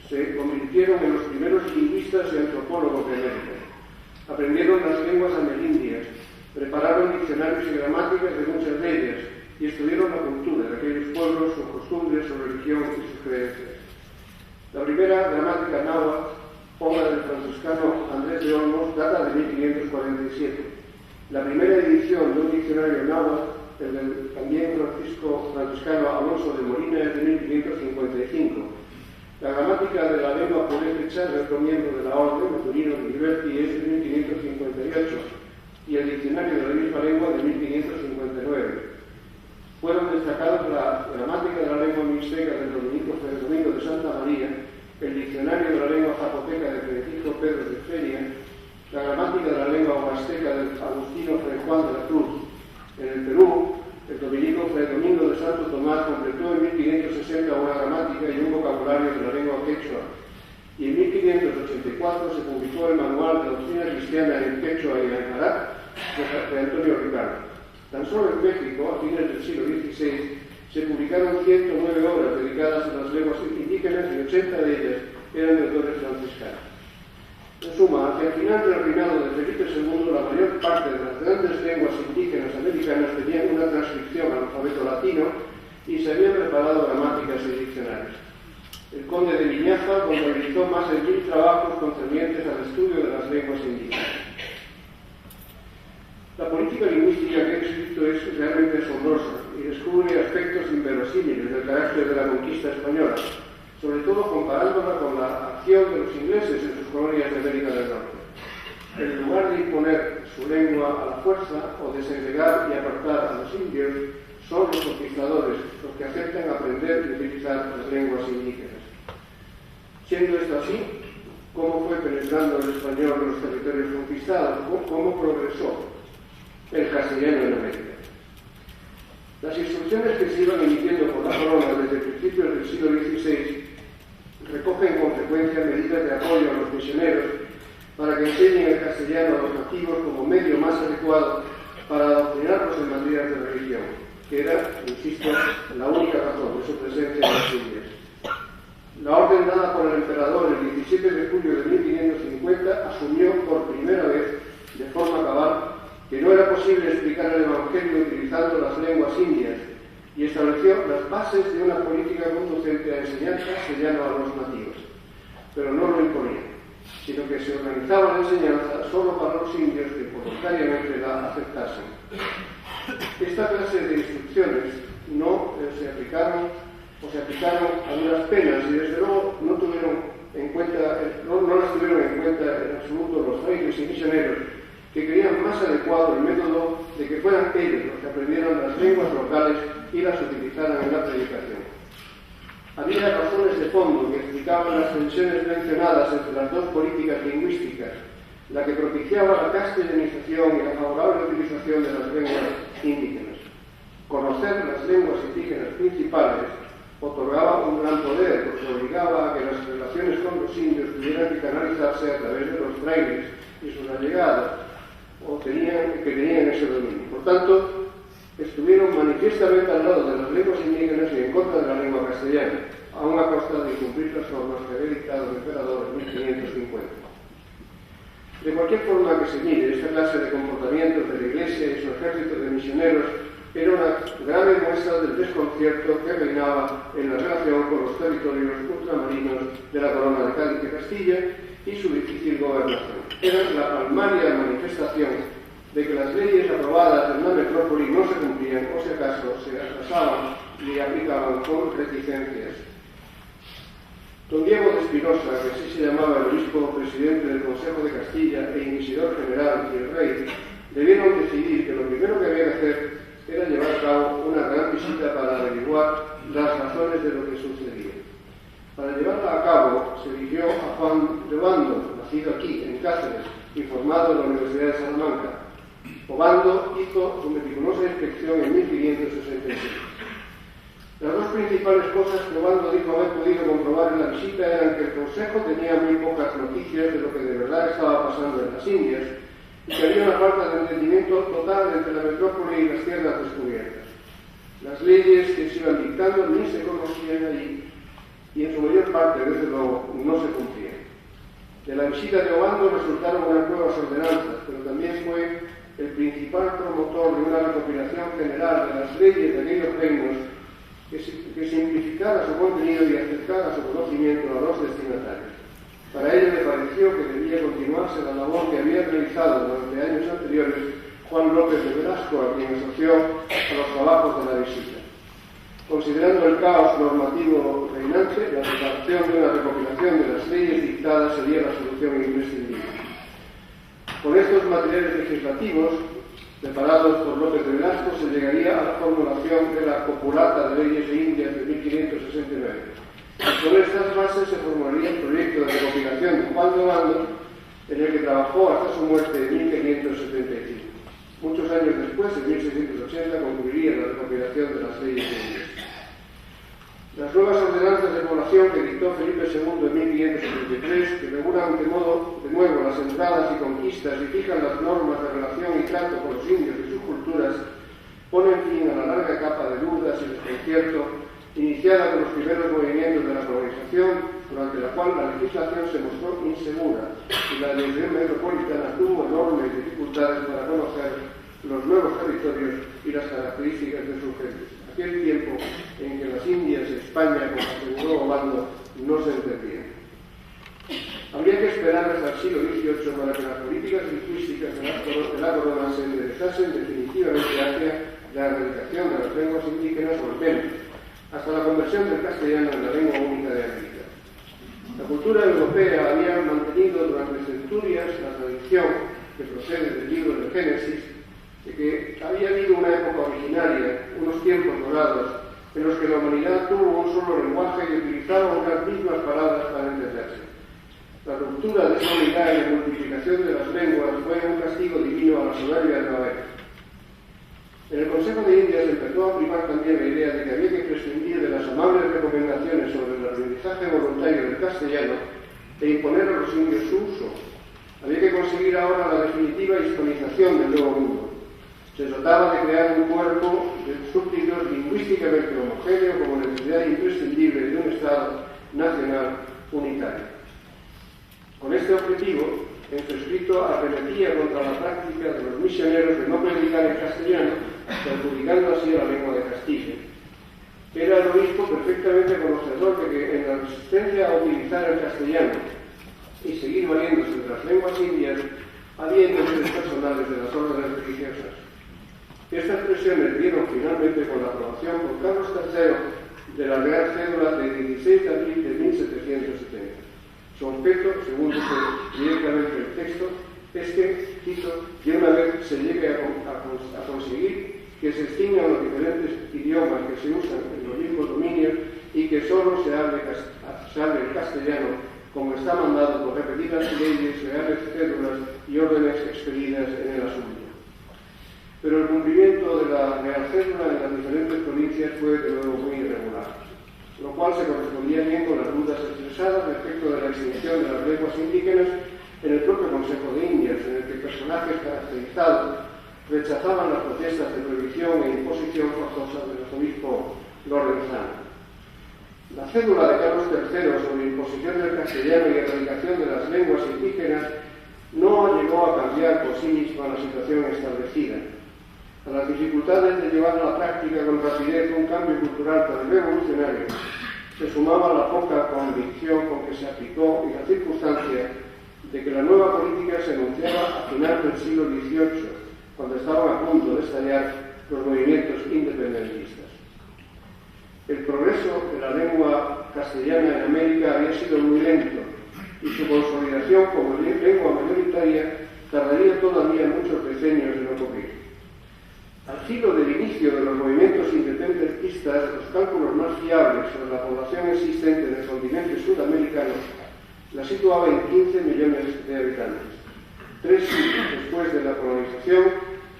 se convirtieron en los primeros lingüistas y antropólogos de América. Aprendieron las lenguas amerindias, prepararon diccionarios y gramáticas de muchas de ellas y estudiaron la cultura de aquellos pueblos, sus costumbres, su religión y sus creencias. La primera gramática náhuatl, obra del franciscano Andrés de Olmos, data de 1547. La primera edición de un diccionario náhuatl, el del también franciscano Alonso de Molina, es de 1555. La gramática de la lengua purépecha de otro miembro de la orden, Maturino de Ghiberti, es de 1558, y el diccionario de la misma lengua de 1559. Fueron destacados la gramática de la lengua mixteca del dominico Fray Domingo de Santa María, el diccionario de la lengua zapoteca de Francisco Pedro de Feria, la gramática de la lengua huasteca del Agustino Fray Juan de la Cruz. En el Perú, el dominico Fray Domingo de Santo Tomás completó en 1560 una gramática y un vocabulario de la lengua quechua, y en 1584 se publicó el Manual de Doctrina Cristiana en Quechua y Aymara de Antonio Ricardo. Tan solo en México, a fines del siglo XVI, se publicaron 109 obras dedicadas a las lenguas indígenas y 80 de ellas eran de autores franciscanos. En suma, hacia el final del reinado de Felipe II, la mayor parte de las grandes lenguas indígenas americanas tenían una transcripción al alfabeto latino y se habían preparado gramáticas y diccionarios. El conde de Viñaza contabilizó más de 1000 trabajos concernientes al estudio de las lenguas indígenas. La política lingüística que he escrito es realmente asombrosa y descubre aspectos inverosímiles del carácter de la conquista española, sobre todo comparándola con la acción de los ingleses en sus colonias de América del Norte. En lugar de imponer su lengua a la fuerza o de segregar y apartar a los indios, son los conquistadores los que aceptan aprender y utilizar las lenguas indígenas. Siendo esto así, ¿cómo fue penetrando el español en los territorios conquistados? ¿Cómo progresó el castellano en América? Las instrucciones que se iban emitiendo por la corona desde principios del siglo XVI recogen con frecuencia medidas de apoyo a los misioneros para que enseñen el castellano a los nativos como medio más adecuado para adoctrinarlos en materias de religión, que era, insisto, la única razón de su presencia en las Indias. La orden dada por el emperador el 17 de julio de 1550 asumió por primera vez, de forma cabal, que no era posible explicar el Evangelio utilizando las lenguas indias y estableció las bases de una política conducente a enseñar castellano a los nativos. Pero no lo imponía, sino que se organizaba la enseñanza solo para los indios que voluntariamente la aceptasen. Esta clase de instrucciones no se aplicaron a duras penas y desde luego no las tuvieron en cuenta en absoluto los frailes y misioneros, que creían más adecuado el método de que fueran ellos los que aprendieran las lenguas locales y las utilizaran en la predicación. Había razones de fondo que explicaban las tensiones mencionadas entre las dos políticas lingüísticas, la que propiciaba la castellanización y la favorable utilización de las lenguas indígenas. Conocer las lenguas indígenas principales otorgaba un gran poder, porque obligaba a que las relaciones con los indios tuvieran que canalizarse a través de los frailes y sus allegados, que tenían ese dominio. Por tanto, estuvieron manifiestamente al lado de las lenguas indígenas y en contra de la lengua castellana, aún a costa de incumplir las normas que había dictado el emperador en 1550. De cualquier forma que se mire, esta clase de comportamientos de la Iglesia y su ejército de misioneros era una grave muestra del desconcierto que reinaba en la relación con los territorios ultramarinos de la corona de Cádiz de Castilla y su difícil gobernación. Era la palmaria manifestación de que las leyes aprobadas en la metrópoli no se cumplían o si acaso se atrasaban y aplicaban con reticencias. Don Diego de Espinosa, que así se llamaba el obispo presidente del Consejo de Castilla e inquisidor general y el rey, debieron decidir que lo primero que había que hacer era llevar a cabo una gran visita para averiguar las razones de lo que sucedía. Para llevarla a cabo se eligió a Juan de Obando, nacido aquí, en Cáceres, y formado en la Universidad de Salamanca. Obando hizo su meticulosa inspección en 1566. Las dos principales cosas que Obando dijo haber podido comprobar en la visita eran que el Consejo tenía muy pocas noticias de lo que de verdad estaba pasando en las Indias y que había una falta de entendimiento total entre la metrópoli y las tierras descubiertas. Las leyes que se iban dictando ni se conocían allí y en su mayor parte, desde luego, no se cumplían. De la visita de Obando resultaron unas nuevas ordenanzas, pero también fue el principal promotor de una recopilación general de las leyes de aquellos reinos que simplificara su contenido y acercara su conocimiento a los destinatarios. Para ello le pareció que debía continuarse la labor que había realizado durante años anteriores Juan López de Velasco, a quien asoció a los trabajos de la visita. Considerando el caos normativo reinante, la preparación de una recopilación de las leyes dictadas sería la solución imprescindible. Con estos materiales legislativos, preparados por López de Velasco, se llegaría a la formulación de la Copulata de Leyes de Indias de 1569. Y con estas bases se formularía el proyecto de recopilación de Juan de Obando, en el que trabajó hasta su muerte en 1575. Muchos años después, en 1680, concluiría la recopilación de las leyes de Indias. Las nuevas ordenanzas de población que dictó Felipe II en 1573, que regulan de nuevo las entradas y conquistas y fijan las normas de relación y trato con los indios y sus culturas, ponen fin a la larga capa de dudas y desconcierto iniciada con los primeros movimientos de la colonización, durante la cual la legislación se mostró insegura y la dirección metropolitana tuvo enormes dificultades para conocer los nuevos territorios y las características de sus gentes. Aquel tiempo en que las Indias y España, como aseguró Obando, no se entendían. Habría que esperar hasta el siglo XVIII para que las políticas lingüísticas de la corona se enderezasen definitivamente hacia la erradicación de las lenguas indígenas o al menos hasta la conversión del castellano en la lengua única de América. La cultura europea había mantenido durante centurias la tradición que procede del libro del Génesis de que había habido una época originaria, unos tiempos dorados, en los que la humanidad tuvo un solo lenguaje y utilizaba unas mismas palabras para entenderse. La ruptura de esa unidad y la multiplicación de las lenguas fue un castigo divino a la soberbia de Babel. En el Consejo de Indias empezó a primar también la idea de que había que prescindir de las amables recomendaciones sobre el aprendizaje voluntario del castellano e imponer a los indios su uso. Había que conseguir ahora la definitiva hispanización del Nuevo Mundo. Se trataba de crear un cuerpo de súbditos lingüísticamente homogéneo como necesidad imprescindible de un Estado nacional unitario. Con este objetivo, en su escrito arremetía contra la práctica de los misioneros de no predicar en castellano, perjudicando así a la lengua de Castilla. Era el obispo perfectamente conocedor de que en la resistencia a utilizar el castellano y seguir valiéndose de las lenguas indias, había intereses personales de las órdenes religiosas. Estas presiones dieron finalmente con la aprobación por Carlos III de la Real Cédula de 16 de abril de 1770. Su objeto, según dice directamente el texto, es que, cito, de una vez se llegue a conseguir que se extingan los diferentes idiomas que se usan en los mismos dominios y que solo se hable el castellano, como está mandado por repetidas leyes, reales cédulas y órdenes expedidas en el asunto. Pero el cumplimiento de la Real Cédula en las diferentes provincias fue de nuevo muy irregular, lo cual se correspondía bien con las dudas expresadas respecto de la extinción de las lenguas indígenas en el propio Consejo de Indias, en el que personajes caracterizados rechazaban las protestas de prohibición e imposición forzosa del arzobispo Lorenzano. La cédula de Carlos III sobre imposición del castellano y erradicación de las lenguas indígenas no llegó a cambiar por sí misma la situación establecida. A las dificultades de llevar a la práctica con rapidez un cambio cultural tan revolucionario se sumaba la poca convicción con que se aplicó y la circunstancia de que la nueva política se anunciaba a final del siglo XVIII, cuando estaban a punto de estallar los movimientos independentistas. El progreso de la lengua castellana en América había sido muy lento y su consolidación como lengua mayoritaria tardaría todavía muchos decenios en ocurrir. Al filo del inicio de los movimientos independentistas, los cálculos más fiables sobre la población existente en el continente sudamericano la situaba en 15 millones de habitantes. 3 siglos después de la colonización,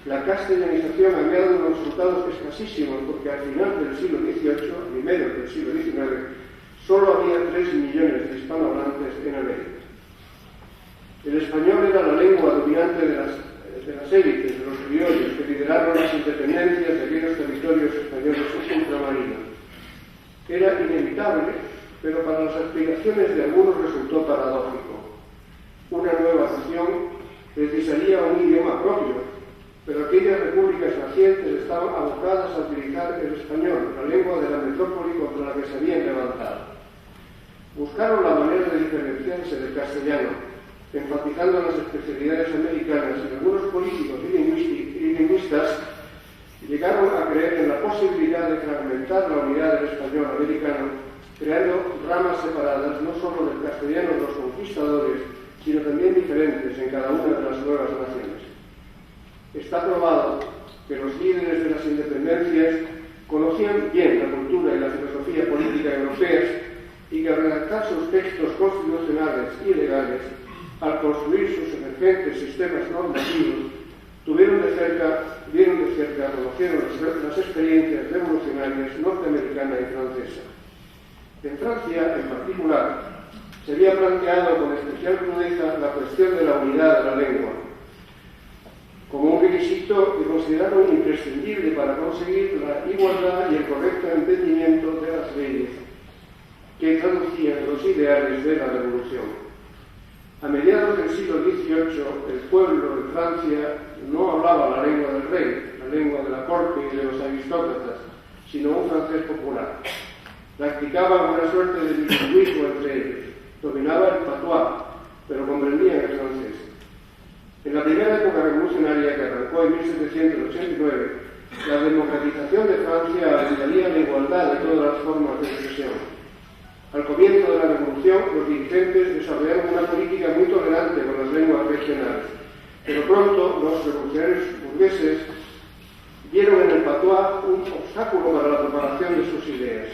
la castellanización había dado unos resultados escasísimos, porque al final del siglo XVIII, a primeros del siglo XIX, solo había 3 millones de hispanohablantes en América. El español era la lengua dominante de las élites, de los criollos, que lideraron las independencias de aquellos territorios españoles ultramarinos. Era inevitable, pero para las aspiraciones de algunos resultó paradójico. Una nueva nación precisaría un idioma propio, pero aquellas repúblicas nacientes estaban abocadas a utilizar el español, la lengua de la metrópoli contra la que se habían levantado. Buscaron la manera de diferenciarse del castellano, enfatizando las especialidades americanas, y algunos políticos y lingüistas llegaron a creer en la posibilidad de fragmentar la unidad del español americano, creando ramas separadas no solo del castellano de los conquistadores, sino también diferentes en cada una de las nuevas naciones. Está probado que los líderes de las independencias conocían bien la cultura y la filosofía política europeas y que al redactar sus textos constitucionales y legales, al construir sus emergentes sistemas normativos, vieron de cerca, conocieron las experiencias revolucionarias norteamericana y francesa. En Francia, en particular, se había planteado con especial crudeza la cuestión de la unidad de la lengua, como un requisito que consideraron imprescindible para conseguir la igualdad y el correcto entendimiento de las leyes que traducían los ideales de la revolución. A mediados del siglo XVIII, el pueblo de Francia no hablaba la lengua del rey, la lengua de la corte y de los aristócratas, sino un francés popular. Practicaba una suerte de bilingüismo entre ellos. Dominaba el patois, pero comprendían el francés. En la primera época revolucionaria, que arrancó en 1789, la democratización de Francia alentaría la igualdad de todas las formas de expresión. Al comienzo de la Revolución, los dirigentes desarrollaron una política muy tolerante con las lenguas regionales, pero pronto los revolucionarios burgueses vieron en el patois un obstáculo para la propagación de sus ideas.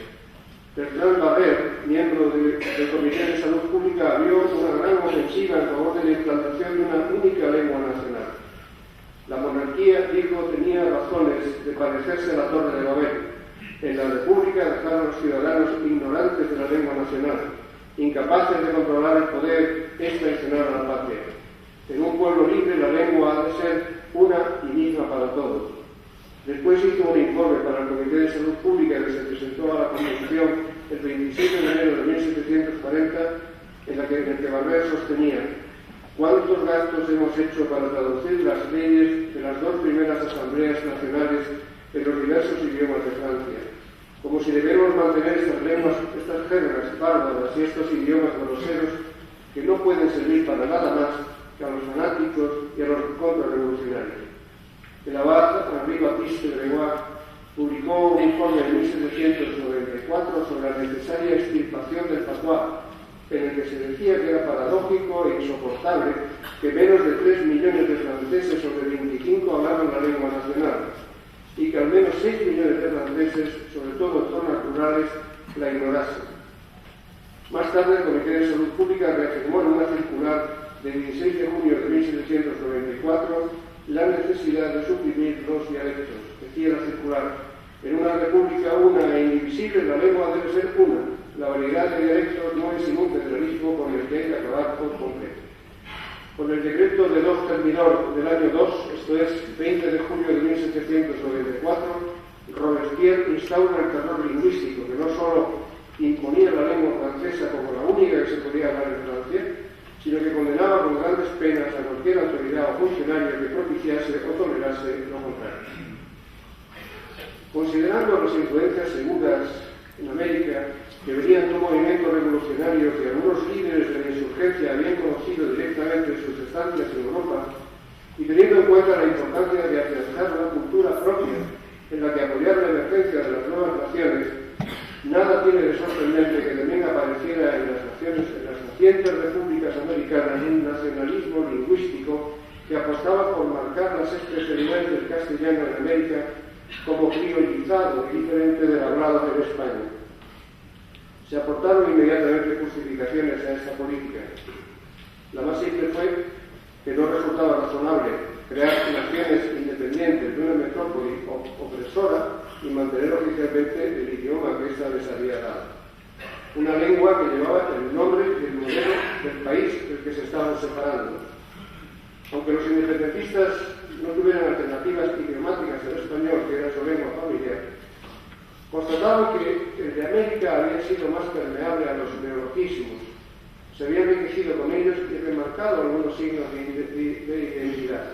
Bertrand Barrère, miembro del Comité de Salud Pública, abrió una gran ofensiva en favor de la implantación de una única lengua nacional. La monarquía, dijo, tenía razones de parecerse a la Torre de Babel. En la República dejaron a los ciudadanos ignorantes de la lengua nacional, incapaces de controlar el poder, es traicionar a la patria. En un pueblo libre la lengua ha de ser una y misma para todos. Después hizo un informe para el Comité de Salud Pública que se presentó a la Constitución el 27 de enero de 1740, en el que Barrère sostenía: ¿cuántos gastos hemos hecho para traducir las leyes de las dos primeras asambleas nacionales en los diversos idiomas de Francia? Como si debemos mantener estas lenguas, estas jergas bárbaras y estos idiomas groseros que no pueden servir para nada más que a los fanáticos y a los contrarrevolucionarios. El abad Henri Baptiste de Gregoire publicó un informe en 1794 sobre la necesaria extirpación del patois, en el que se decía que era paradójico e insoportable que menos de 3 millones de franceses sobre 25 hablaban la lengua nacional y que al menos 6 millones de franceses, sobre todo en zonas rurales, la ignorasen. Más tarde, el Comité de Salud Pública reafirmó en una circular de 16 de junio de 1794 la necesidad de suprimir los dialectos. Decía la circular: en una república una e indivisible la lengua debe ser una. La variedad de dialectos no es ningún federalismo con el que hay que acabar por completo. Con el decreto de 2 Termidor del año 2, esto es 20 de julio de 1794, Robespierre instaura el terror lingüístico, que no solo imponía la lengua francesa como la única que se podía hablar en Francia, sino que condenaba con grandes penas a cualquier autoridad o funcionario que propiciase o tolerase lo contrario. considerando las influencias seguras en América que venían de un movimiento revolucionario que algunos líderes de la insurgencia habían conocido directamente en sus estancias en Europa, y teniendo en cuenta la importancia de afianzar una cultura propia en la que apoyar la emergencia de las nuevas naciones, nada tiene de sorprendente que también apareciera en las nacientes repúblicas americanas un nacionalismo lingüístico que apostaba por marcar las expresiones del castellano en América como priorizado y diferente del hablado en España. Se aportaron inmediatamente justificaciones a esta política. La más simple fue que no resultaba razonable crear naciones independientes de una metrópoli opresora y mantener oficialmente el idioma que ésta les había dado. Una lengua que llevaba el nombre y el modelo del país del que se estaban separando. Aunque los independentistas no tuvieran alternativas idiomáticas del español, que era su lengua familiar, constataban que el de América había sido más permeable a los neologismos, se había enriquecido con ellos y remarcado algunos signos de identidad.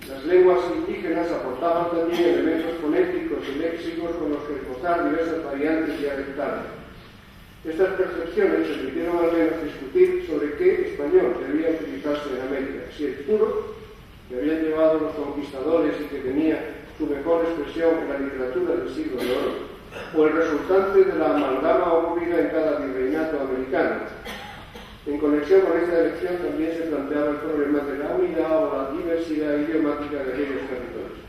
Las lenguas indígenas aportaban también elementos fonéticos y léxicos con los que esbozar diversas variantes dialectales. Estas percepciones permitieron al menos discutir sobre qué español debía utilizarse en América, si el puro, que habían llevado los conquistadores y que tenía su mejor expresión en la literatura del siglo de oro, o el resultante de la amalgama ocurrida en cada virreinato americano. En conexión con esta elección también se planteaba el problema de la unidad o la diversidad idiomática de aquellos territorios.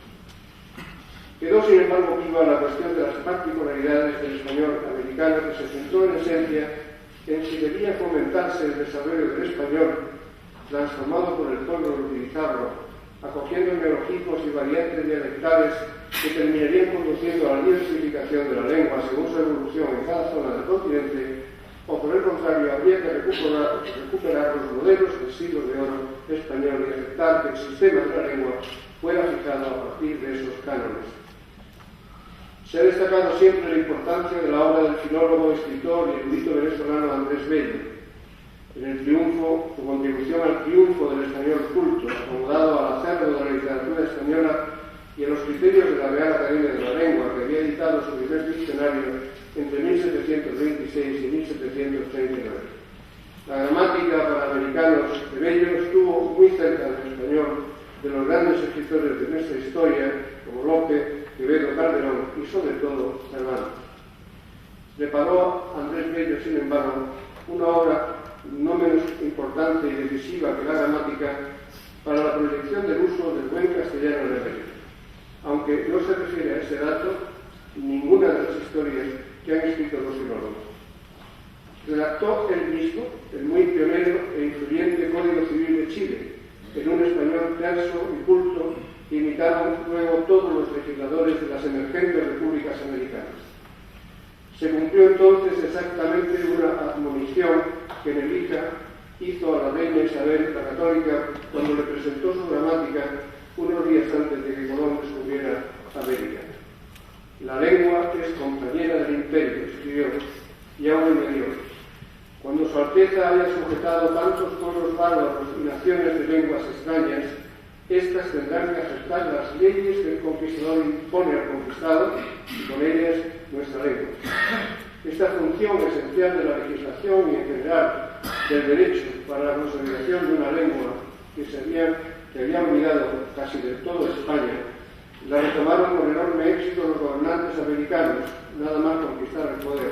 Quedó, sin embargo, viva la cuestión de las particularidades del español americano, que se centró en esencia en si debía fomentarse el desarrollo del español, transformado por el pueblo al utilizarlo, acogiendo neologismos y variantes dialectales que terminarían conduciendo a la diversificación de la lengua según su evolución en cada zona del continente, o por el contrario, habría que recuperar los modelos del siglo de oro español y aceptar que el sistema de la lengua fuera fijado a partir de esos cánones. Se ha destacado siempre la importancia de la obra del filólogo, escritor y erudito venezolano Andrés Bello, su contribución al triunfo del español culto, acomodado al acervo de la literatura española y a los criterios de la Real Academia de la Lengua, que había editado su primer diccionario entre 1726 y 1739. La gramática para americanos de Bello estuvo muy cerca del español de los grandes escritores de nuestra historia, como Lope, Quevedo, Calderón y sobre todo Cervantes. Preparó Andrés Bello, sin embargo, una obra no menos importante y decisiva que la gramática para la proyección del uso del buen castellano en América. Aunque no se refiere a ese dato ninguna de las historias que han escrito los filólogos. Redactó él mismo el muy pionero e influyente Código Civil de Chile, en un español terso y culto que imitaron luego todos los legisladores de las emergentes repúblicas americanas. Se cumplió entonces exactamente una admonición que Nebrija hizo a la reina Isabel la Católica cuando le presentó su gramática unos días antes de que Colón descubriera América. La lengua es compañera del imperio, escribió, y aún añadió: cuando su Alteza haya sujetado tantos pueblos bárbaros y naciones de lenguas extrañas, éstas tendrán que aceptar las leyes que el conquistador impone al conquistado, y con ellas nuestra lengua. Esta función esencial de la legislación y en general del derecho para la consolidación de una lengua que había olvidado casi del todo España, la retomaron con enorme éxito los gobernantes americanos, nada más conquistar el poder,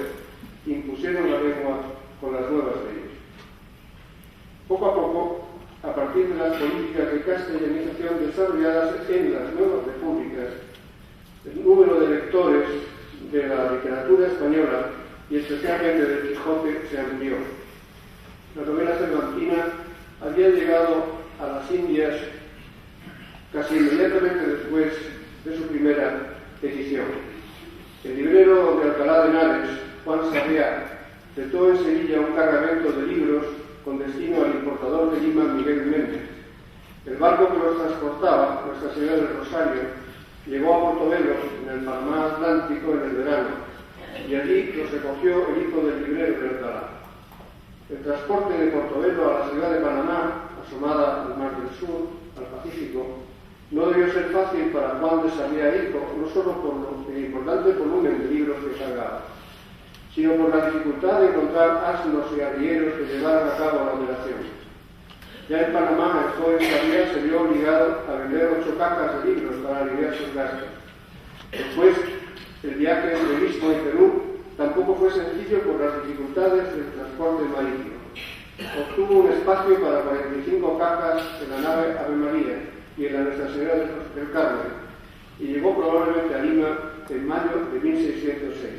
impusieron la lengua con las nuevas leyes. Poco a poco, a partir de las políticas de castellanización desarrolladas en las nuevas repúblicas, el número de lectores de la literatura española y especialmente del Quijote se amplió. La novela cervantina había llegado a las Indias casi inmediatamente después de su primera edición. El librero de Alcalá de Henares, Juan Sarriá, trató en Sevilla un cargamento de libros con destino al importador de Lima, Miguel Méndez. El barco que los transportaba, Nuestra Señora del Rosario, llegó a Portobelo en el Panamá Atlántico en el verano, y allí los recogió el hijo del librero de Alcalá. El transporte de Portobelo a la ciudad de Panamá, asomada al Mar del Sur, al Pacífico, No debió ser fácil para Juan de Sarriá hijo, no solo por el importante volumen de libros que cargaba, sino por la dificultad de encontrar asnos y arrieros que llevaran a cabo la operación. Ya en Panamá, el joven Sarriá se vio obligado a vender 8 cajas de libros para aliviar sus gastos. Después, el viaje entre Istmo y Perú tampoco fue sencillo por las dificultades del transporte marítimo. Obtuvo un espacio para 45 cajas en la nave Ave María y en la Nuestra Señora del Carmen, y llegó probablemente a Lima en mayo de 1606.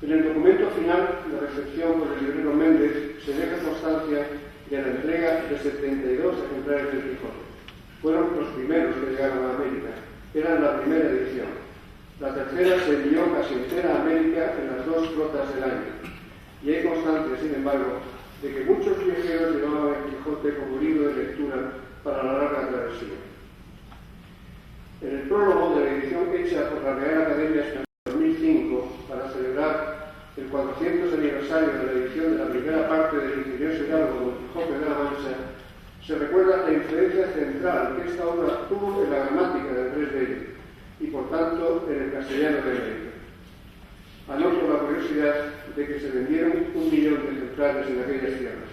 En el documento final de recepción por el librero Méndez se deja constancia de la entrega de 72 ejemplares del Quijote. Fueron los primeros que llegaron a América, eran la primera edición. La tercera se envió casi entera a América en las 2 flotas del año, y hay constancia, sin embargo, de que muchos viajeros llevaban el Quijote como libro de lectura para la larga travesía. En el prólogo de la edición hecha por la Real Academia Española en 2005 para celebrar el 400 aniversario de la edición de la primera parte del ingenioso hidalgo Don Quijote de la Mancha, se recuerda la influencia central que esta obra tuvo en la gramática de Andrés Bello y, por tanto, en el castellano de América. Anoto la curiosidad de que se vendieron 1 millón de ejemplares en aquellas tierras.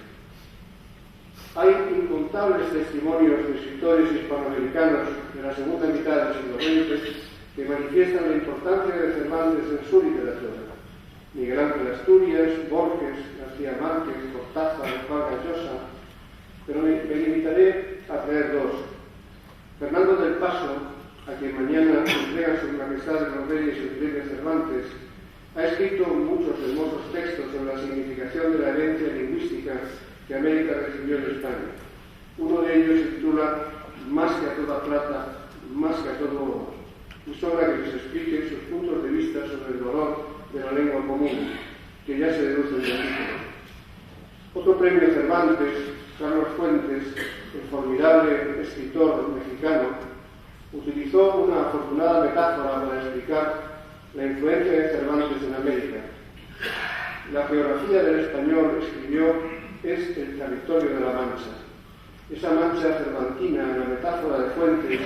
Hay incontables testimonios de escritores hispanoamericanos de la segunda mitad del siglo XX que manifiestan la importancia de Cervantes en su literatura. Miguel Ángel Asturias, Borges, García Márquez, Cortázar, Vargas Llosa, pero me limitaré a traer 2. Fernando del Paso, a quien mañana entrega su Majestad de los Reyes y Enrique Cervantes, ha escrito muchos hermosos textos sobre la significación de la herencia lingüística que América recibió en España. Uno de ellos se titula Más que a toda plata, más que a todo oro, y sobra que les explique sus puntos de vista sobre el dolor de la lengua común, que ya se deduce del título. Otro premio Cervantes, Carlos Fuentes, el formidable escritor mexicano, utilizó una afortunada metáfora para explicar la influencia de Cervantes en América. La geografía del español, escribió, es el territorio de la Mancha. Esa mancha cervantina, en la metáfora de Fuentes,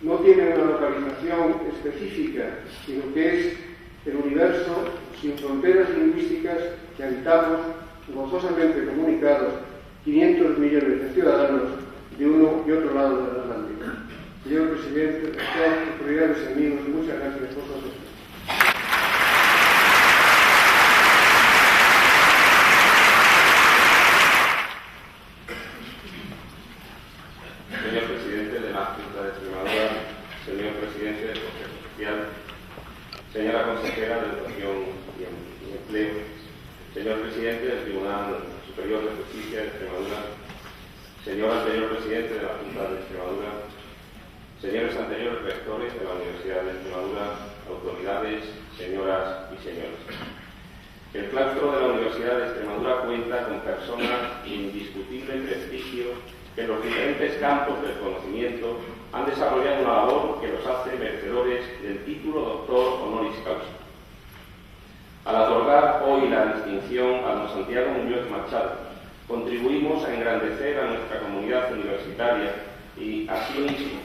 no tiene una localización específica, sino que es el universo sin fronteras lingüísticas que habitamos, gozosamente comunicados, 500 millones de ciudadanos de uno y otro lado del Atlántico. Señor Presidente, autoridades y amigos, muchas gracias por su atención. Señor Presidente de la Junta de Extremadura, señor Presidente del Consejo Social, señora Consejera de Educación y Empleo, señor Presidente del Tribunal Superior de Justicia de Extremadura, señor anterior Presidente de la Junta de Extremadura, señores anteriores rectores de la Universidad de Extremadura, autoridades, señoras y señores. El claustro de la Universidad de Extremadura cuenta con personas de indiscutible prestigio que en los diferentes campos del conocimiento han desarrollado una labor que los hace merecedores del título doctor honoris causa. Al otorgar hoy la distinción a don Santiago Muñoz Machado, contribuimos a engrandecer a nuestra comunidad universitaria y, asimismo,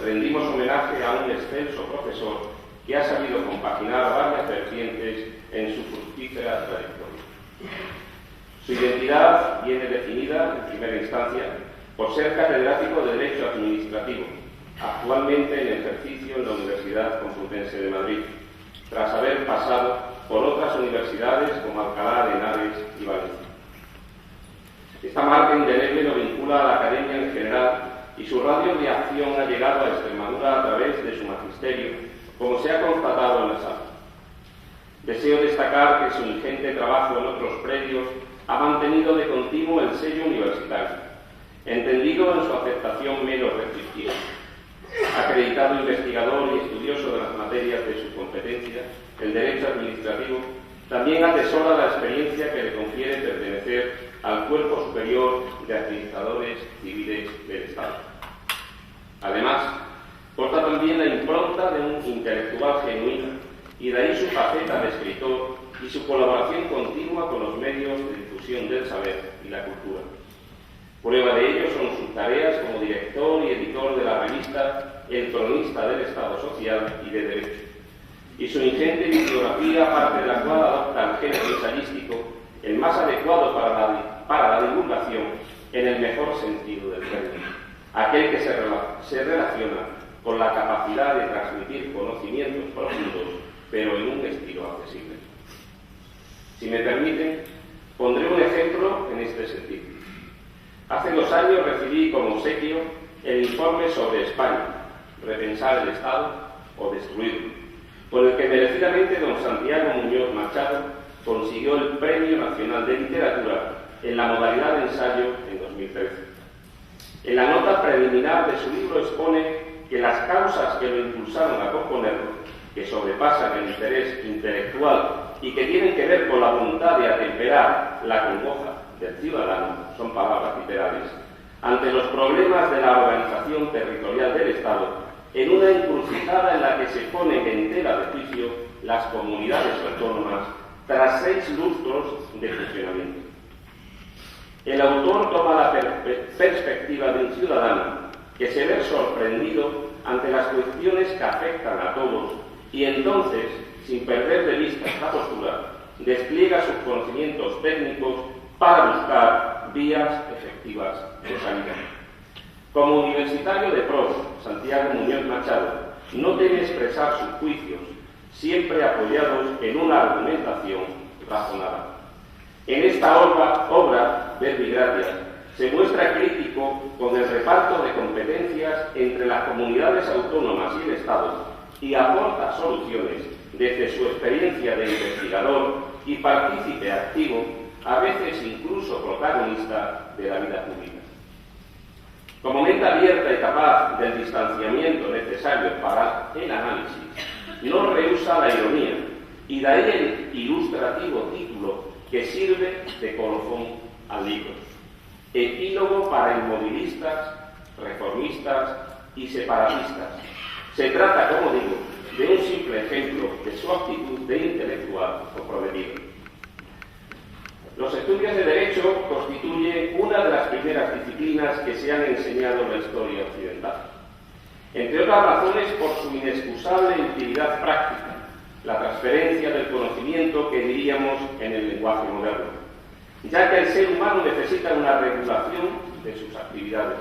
rendimos homenaje a un excelso profesor que ha sabido compaginar varias vertientes en su fructífera trayectoria. Su identidad viene definida, en primera instancia, por ser catedrático de Derecho Administrativo, actualmente en ejercicio en la Universidad Complutense de Madrid, tras haber pasado por otras universidades como Alcalá de Henares y Valencia. Esta marca indeleble lo vincula a la Academia en general y su radio de acción ha llegado a Extremadura a través de su magisterio, como se ha constatado en la sala. Deseo destacar que su ingente trabajo en otros predios ha mantenido de continuo el sello universitario, entendido en su aceptación menos restrictiva. Acreditado investigador y estudioso de las materias de su competencia, el derecho administrativo, también atesora la experiencia que le confiere pertenecer al Cuerpo Superior de Administradores Civiles del Estado. Además, porta también la impronta de un intelectual genuino, y de ahí su faceta de escritor y su colaboración continua con los medios de difusión del saber y la cultura. Prueba de ello son sus tareas como director y editor de la revista El Cronista del Estado Social y de Derecho, y su ingente bibliografía, parte de la cual adopta el género ensayístico, el más adecuado para la divulgación en el mejor sentido del término, aquel que se relaciona con la capacidad de transmitir conocimientos profundos, pero en un estilo accesible. Si me permiten, pondré un ejemplo en este sentido. Hace 2 años recibí como obsequio el informe sobre España, repensar el Estado o destruirlo, por el que merecidamente don Santiago Muñoz Machado consiguió el Premio Nacional de Literatura en la modalidad de ensayo en 2013. En la nota preliminar de su libro expone que las causas que lo impulsaron a componerlo, que sobrepasan el interés intelectual y que tienen que ver con la voluntad de atemperar la congoja del ciudadano, son palabras literales, ante los problemas de la organización territorial del Estado, en una encrucijada en la que se ponen en tela de juicio las comunidades autónomas tras 6 lustros de funcionamiento. El autor toma la perspectiva de un ciudadano que se ve sorprendido ante las cuestiones que afectan a todos y entonces, sin perder de vista esta postura, despliega sus conocimientos técnicos para buscar vías efectivas de salida. Como universitario de pros, Santiago Muñoz Machado no debe expresar sus juicios, siempre apoyados en una argumentación razonada. En esta obra, Verbi Gratia, se muestra crítico con el reparto de competencias entre las comunidades autónomas y el Estado y aporta soluciones desde su experiencia de investigador y partícipe activo, a veces incluso protagonista de la vida pública. Como mente abierta y capaz del distanciamiento necesario para el análisis, no rehúsa la ironía, y de ahí el ilustrativo título que sirve de colofón al libro: Epílogo para inmovilistas, reformistas y separatistas. Se trata, como digo, de un simple ejemplo de su actitud de intelectual comprometido. Los estudios de Derecho constituyen una de las primeras disciplinas que se han enseñado en la historia occidental, entre otras razones por su inexcusable utilidad práctica, la transferencia del conocimiento que diríamos en el lenguaje moderno, ya que el ser humano necesita una regulación de sus actividades.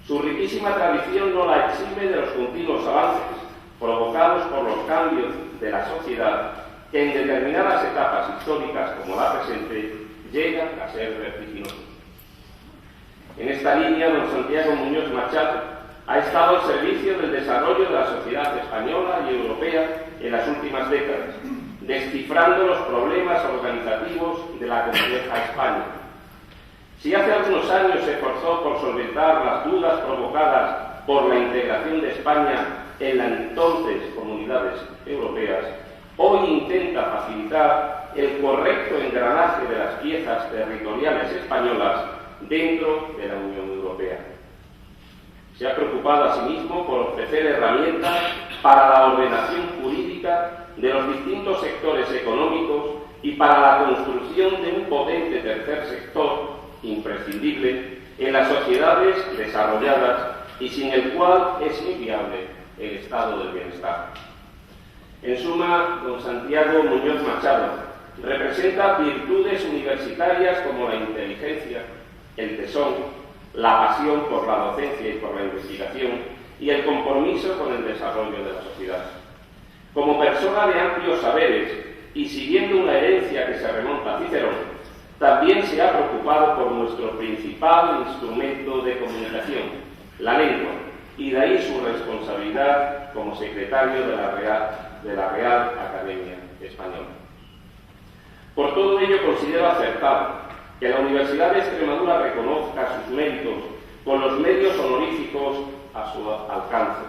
Su riquísima tradición no la exime de los continuos avances provocados por los cambios de la sociedad que en determinadas etapas históricas como la presente llegan a ser vertiginosos. En esta línea, don Santiago Muñoz Machado ha estado al servicio del desarrollo de la sociedad española y europea en las últimas décadas, descifrando los problemas organizativos de la compleja España. Si hace algunos años se esforzó por solventar las dudas provocadas por la integración de España en las entonces comunidades europeas, hoy intenta facilitar el correcto engranaje de las piezas territoriales españolas dentro de la Unión Europea. Se ha preocupado asimismo por ofrecer herramientas para la ordenación jurídica de los distintos sectores económicos y para la construcción de un potente tercer sector imprescindible en las sociedades desarrolladas y sin el cual es inviable el estado del bienestar. En suma, don Santiago Muñoz Machado representa virtudes universitarias como la inteligencia, el tesón, la pasión por la docencia y por la investigación y el compromiso con el desarrollo de la sociedad. Como persona de amplios saberes y siguiendo una herencia que se remonta a Cicerón, también se ha preocupado por nuestro principal instrumento de comunicación, la lengua, y de ahí su responsabilidad como secretario de la Real Academia Española. Por todo ello considero acertado que la Universidad de Extremadura reconozca sus méritos con los medios honoríficos a su alcance.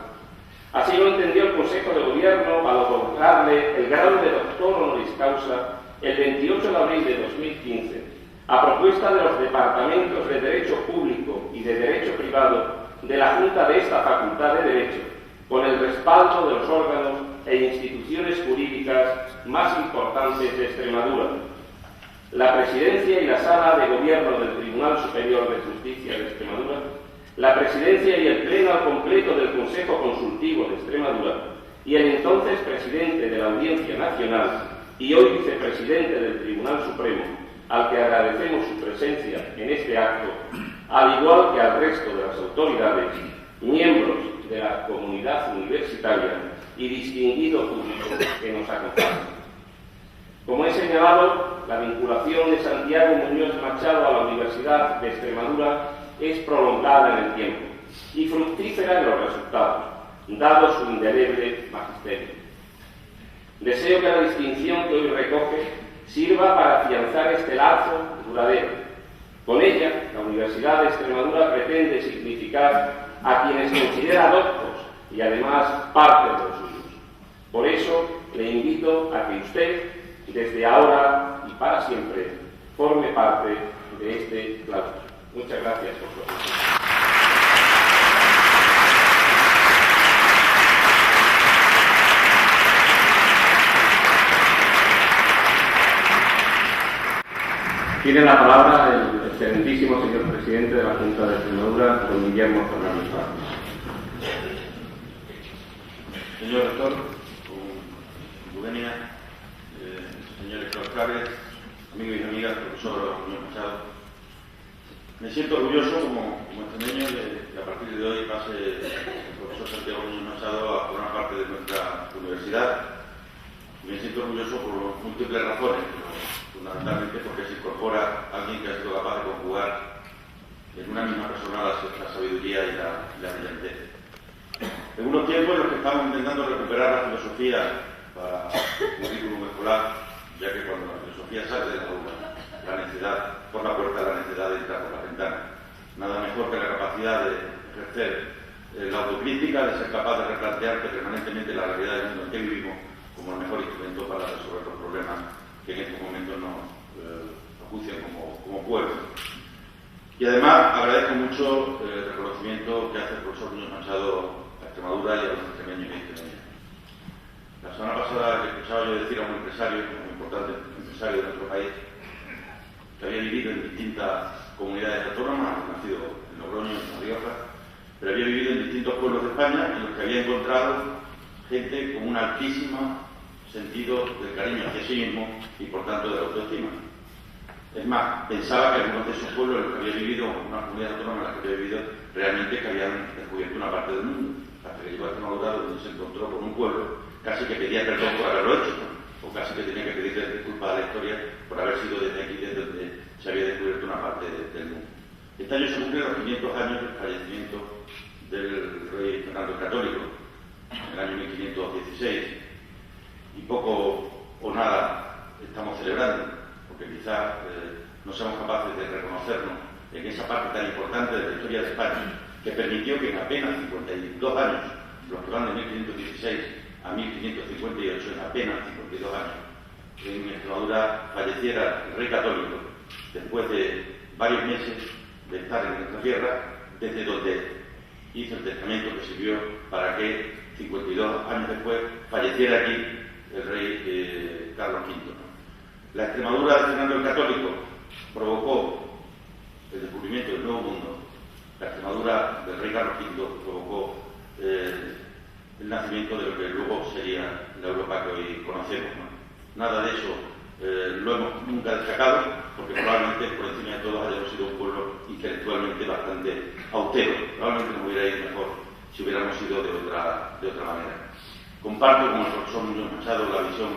Así lo entendió el Consejo de Gobierno al otorgarle el grado de doctor honoris causa el 28 de abril de 2015, a propuesta de los departamentos de Derecho Público y de Derecho Privado de la Junta de esta Facultad de Derecho, con el respaldo de los órganos e instituciones jurídicas más importantes de Extremadura. la Presidencia y la Sala de Gobierno del Tribunal Superior de Justicia de Extremadura, la Presidencia y el Pleno al completo del Consejo Consultivo de Extremadura y el entonces Presidente de la Audiencia Nacional y hoy Vicepresidente del Tribunal Supremo, al que agradecemos su presencia en este acto, al igual que al resto de las autoridades, miembros de la comunidad universitaria y distinguido público que nos acompaña. Como he señalado, la vinculación de Santiago Muñoz Machado a la Universidad de Extremadura es prolongada en el tiempo y fructífera en los resultados, dado su indeleble magisterio. Deseo que la distinción que hoy recoge sirva para afianzar este lazo duradero. Con ella, la Universidad de Extremadura pretende significar a quienes considera doctos y además parte de los suyos. Por eso, le invito a que usted, desde ahora y para siempre, forme parte de este claustro. Muchas gracias por su atención. Tiene la palabra el excelentísimo señor presidente de la Junta de Extremadura, don Guillermo Fernández Vázquez. Señor rector, con Eugenia, señores claustrales, amigos y amigas, profesor Muñoz Machado, me siento orgulloso como extremeño de que a partir de hoy pase el profesor Santiago Muñoz Machado a formar parte de nuestra universidad. Me siento orgulloso por múltiples razones, pero fundamentalmente porque se incorpora alguien que ha sido capaz de conjugar en una misma persona la sabiduría y la brillantez. En unos tiempos en los que estamos intentando recuperar la filosofía para el currículum escolar, ya que cuando la filosofía sale de la aula, la necedad, por la puerta la necedad de entrar por la ventana. Nada mejor que la capacidad de ejercer la autocrítica, de ser capaz de replantearte permanentemente la realidad del mundo en que vivimos como el mejor instrumento para resolver los problemas que en estos momentos nos acucian como pueblo. Y además agradezco mucho el reconocimiento que hace el profesor Muñoz Machado a Extremadura y a los extremeños y extremeñas. La semana pasada le escuchaba yo decir a un empresario, un importante empresario de nuestro país, que había vivido en distintas comunidades autónomas, nacido en Logroño, en La Rioja, pero había vivido en distintos pueblos de España en los que había encontrado gente con un altísimo sentido del cariño hacia sí mismo y por tanto de la autoestima. Es más, pensaba que algunos de esos pueblos en los que había vivido, una comunidad autónoma en la que había vivido, realmente que habían descubierto una parte del mundo, hasta que llegó a Extremadura, donde se encontró con un pueblo casi que pedía perdón por haberlo hecho, ¿no? O casi que tenía que pedirle disculpas a la historia por haber sido desde aquí, desde donde se había descubierto una parte del mundo. Este año se cumplen los 500 años del fallecimiento del rey Fernando el Católico, en el año 1516, y poco o nada estamos celebrando, porque quizás no seamos capaces de reconocernos en esa parte tan importante de la historia de España, que permitió que en apenas 52 años, los que van de 1516 a 1558, en apenas 52 años, en Extremadura falleciera el rey católico, después de varios meses de estar en nuestra tierra, desde donde hizo el testamento que sirvió para que 52 años después falleciera aquí el rey Carlos V. La Extremadura de Fernando el Católico provocó el descubrimiento del Nuevo Mundo. La Extremadura del rey Carlos V provocó el nacimiento de lo que luego sería la Europa que hoy conocemos, ¿no? Nada de eso lo hemos nunca destacado, porque probablemente por encima de todos hayamos sido un pueblo intelectualmente bastante austero. Probablemente nos hubiera ido mejor si hubiéramos sido de otra manera. Comparto con el profesor Muñoz Machado la visión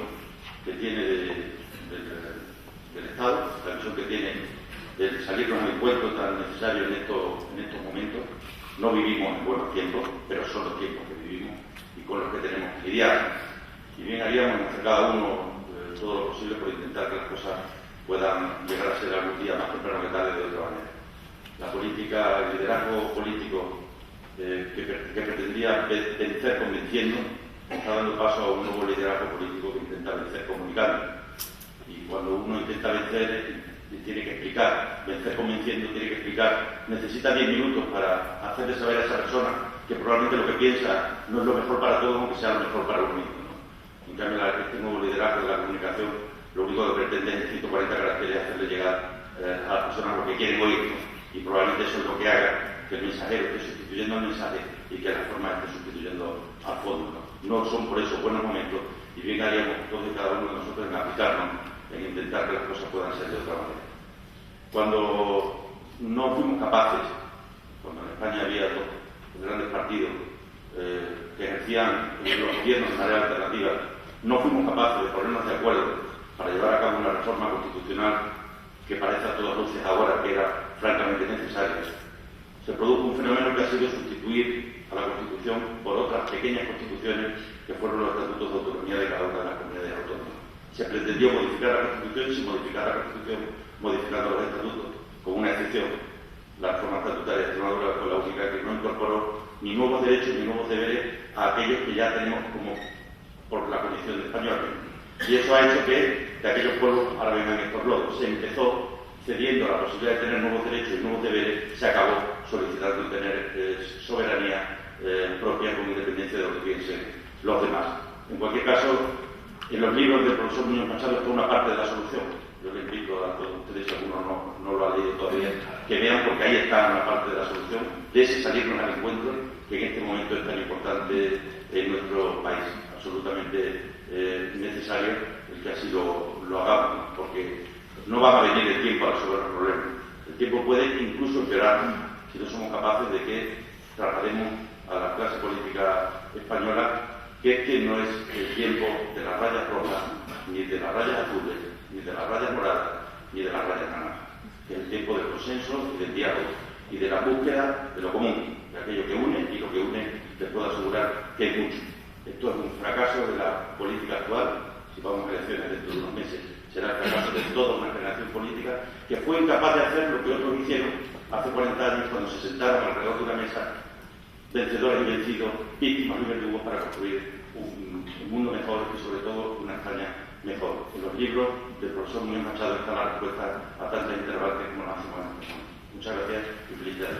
que tiene del Estado, la visión que tiene de salirnos al encuentro tan necesario en estos momentos. No vivimos en buenos tiempos, pero son los tiempos que vivimos y con los que tenemos que lidiar. Y bien haríamos en hacer cada uno todo lo posible por intentar que las cosas puedan llegar a ser algún día más temprano que tarde de otra manera. La política, el liderazgo político que pretendía vencer convenciendo, está dando paso a un nuevo liderazgo político que intenta vencer comunicando. Y cuando uno intenta vencer, tiene que explicar, vencer convenciendo, tiene que explicar, necesita 10 minutos para hacerle saber a esa persona que probablemente lo que piensa no es lo mejor para todos, aunque sea lo mejor para uno mismo, ¿no? En cambio, este nuevo liderazgo de la comunicación lo único que pretende en 140 caracteres hacerle llegar a las personas lo que quieren oír, ¿no? Y probablemente eso es lo que haga que el mensajero esté sustituyendo al mensaje y que la forma esté sustituyendo al fondo, ¿no? No son por eso buenos momentos, y bien haríamos todos y cada uno de nosotros en aplicarnos, en intentar que las cosas puedan ser de otra manera. Cuando no fuimos capaces, cuando en España había dos grandes partidos que ejercían los gobiernos de manera alternativa, no fuimos capaces de ponernos de acuerdo para llevar a cabo una reforma constitucional que parece a todas luces ahora que era francamente necesaria. Se produjo un fenómeno que ha sido sustituir a la Constitución por otras pequeñas constituciones que fueron los estatutos de autonomía de cada una de las comunidades autónomas. Se pretendió modificar la Constitución sin modificar la Constitución, modificando los estatutos, con una excepción, la reforma estatutaria de Extremadura fue la única que no incorporó ni nuevos derechos ni nuevos deberes a aquellos que ya tenemos como por la condición de españoles. Y eso ha hecho que de aquellos pueblos ahora vengan estos lodos. Se empezó cediendo la posibilidad de tener nuevos derechos y nuevos deberes, se acabó solicitando tener soberanía propia con independencia de lo que piensen los demás. En cualquier caso, en los libros del profesor Muñoz Machado está una parte de la solución. Yo le invito a todos ustedes, si alguno no lo ha leído todavía, que vean, porque ahí está una parte de la solución de ese salirnos al encuentro que en este momento es tan importante en nuestro país. Absolutamente necesario el que así lo hagamos, porque no va a venir el tiempo a resolver los problemas. El tiempo puede incluso empeorar si no somos capaces de que traslademos a la clase política española que no es el tiempo de las rayas rojas, ni de las rayas azules, ni de las rayas moradas, ni de las rayas naranjas. Que es el tiempo del consenso y del diálogo y de la búsqueda de lo común, de aquello que une, y lo que une les puedo asegurar que es mucho. Esto es un fracaso de la política actual. Si vamos a elecciones dentro de unos meses, será el fracaso de toda una generación política que fue incapaz de hacer lo que otros hicieron hace 40 años cuando se sentaron alrededor de una mesa, vencedores y vencidos, víctimas y verdugos, para construir un mundo mejor y sobre todo una España mejor. En los libros del profesor Muñoz Machado está la respuesta a tantas interrogantes como las hacemos en este momento. Muchas gracias y felicidades.